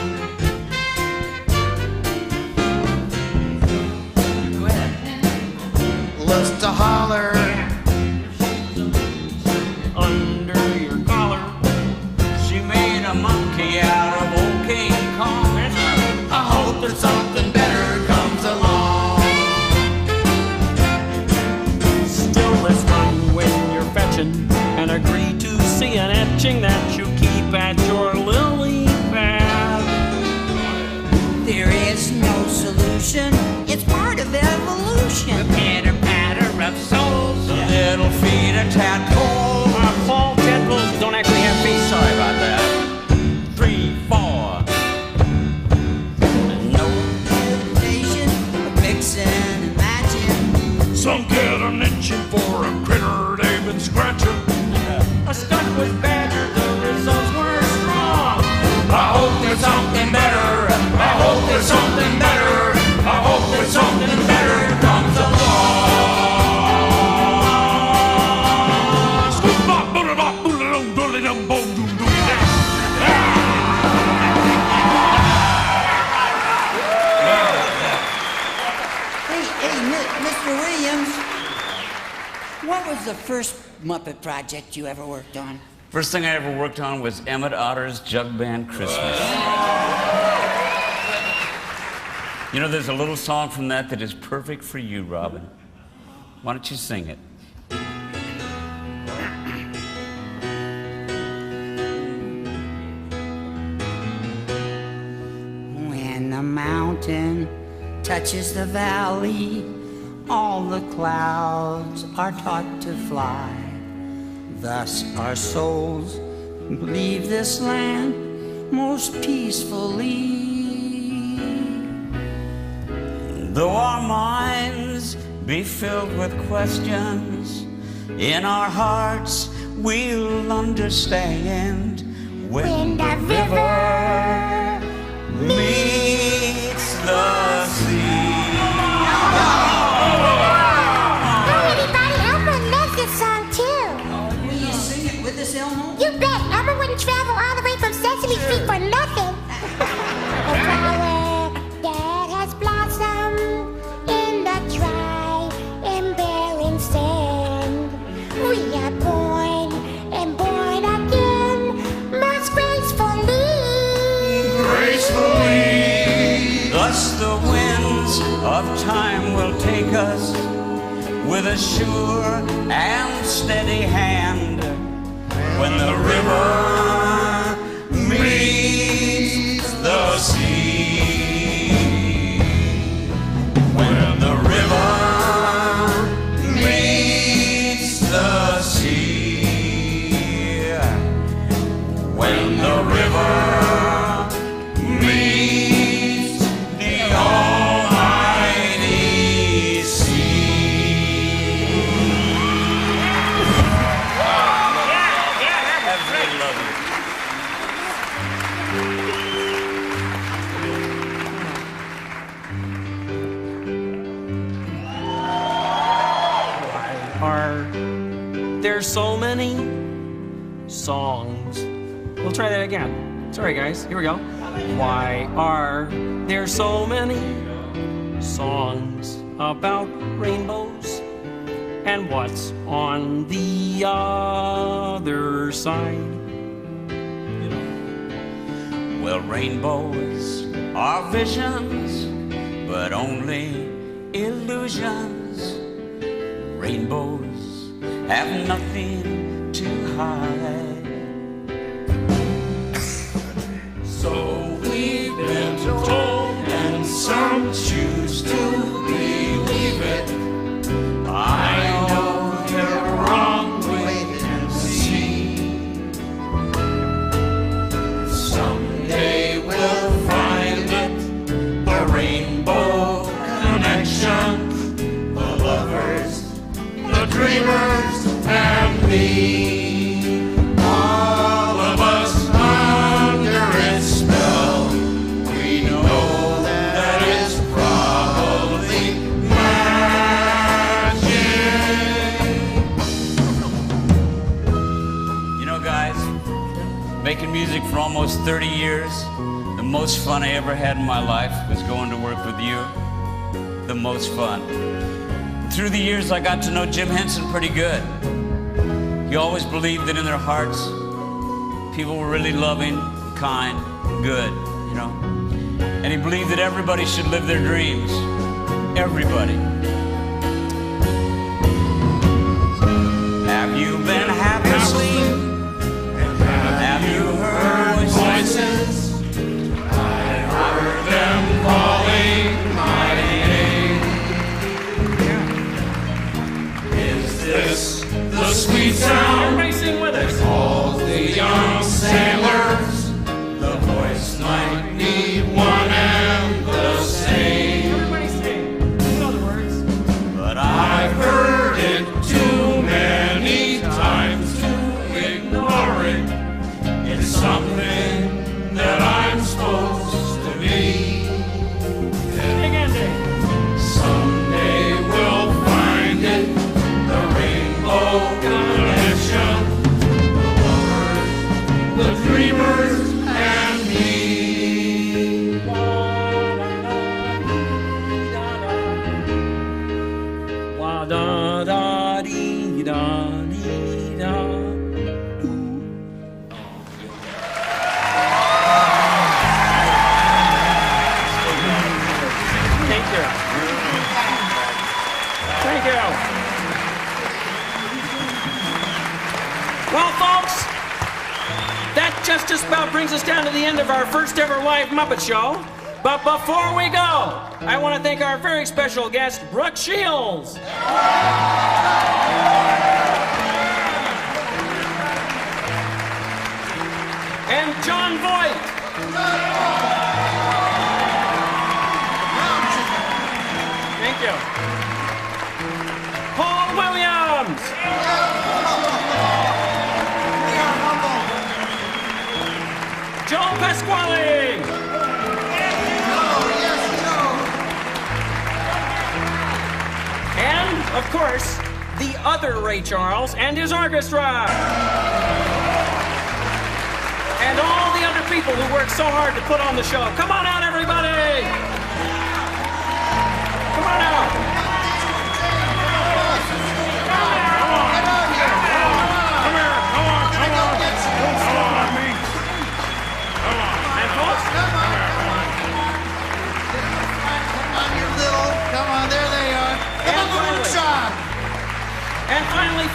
Lust to holler Under your collar, She made a monkey out of old King Kong. I hope that something better comes along. Still less fun when you're fetching and agree to see an etching that you keep at your lily pad. There is no solution. It's part of evolution. pitter-patter of souls. Little feet a tadpole. Fall tadpoles don't actually have feet. Sorry about that. 3, 4. No hesitation of mixing and matching. Some get an itching for a critter they've been scratching. A stunt with Badger, the results were strong. I hope there's something better. I hope there's something better. I hope there's something better comes along. Mr. Williams, what was the first Muppet project you ever worked on? First thing I ever worked on was Emmett Otter's Jug Band Christmas. You know, there's a little song from that is perfect for you, Robin. Why don't you sing it? When the mountain touches the valley, all the clouds are taught to fly. Thus our souls leave this land most peacefully. Though our minds be filled with questions, in our hearts we'll understand when the river meets the sea. You bet. Elmer wouldn't travel all the way from Sesame Street for nothing. A flower that has blossomed in the dry and barren sand. We are born and born again most gracefully. Gracefully. Thus the winds of time will take us with a sure and steady hand. When the river meets the sea, when the river meets the sea, when the river meets the almighty sea. There's so many songs. We'll try that again. Sorry, guys. Here we go. Why are there so many songs about rainbows? And what's on the other other side. Well, rainbows are visions, but only illusions. Rainbows have nothing to hide. So we've been told, and some choose to believe it. I know they're wrong, wait and see. Someday we'll find it, the rainbow connection, the lovers, the dreamers, and me. All of us under its spell, we know that it's probably magic. You know, guys, making music for almost 30 years, the most fun I ever had in my life was going to work with you. The most fun. Through the years, I got to know Jim Henson pretty good. He always believed that in their hearts, people were really loving, kind, good, you know. And he believed that everybody should live their dreams. Everybody. Have you been happy asleep? Have you heard voices? I heard them calling my name. Is this the sweet sound? Everybody sing with us. Calls the young sailors. The voice might be one and the same. Everybody sing. You know the words. But I've heard it too many times to ignore it. It's something that I'm supposed to be. Someday we'll find it, the rainbow connection, the lovers, the dreamers, and me. Wa da da dee da dee da. Thank you. Thank you. Well, folks, that just about brings us down to the end of our first ever live Muppet Show. But before we go, I want to thank our very special guest, Brooke Shields. And John Voight. Thank you. Paul Williams. Joe Pasquale. And, of course, the other Ray Charles and his orchestra. And all the other people who worked so hard to put on the show. Come on out, everybody! Come on out! Come on, there they are. And finally,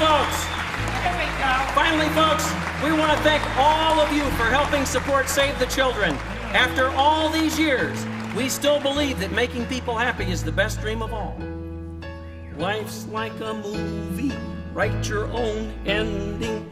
folks, we want to thank all of you for helping support Save the Children. After all these years, we still believe that making people happy is the best dream of all. Life's like a movie, write your own ending.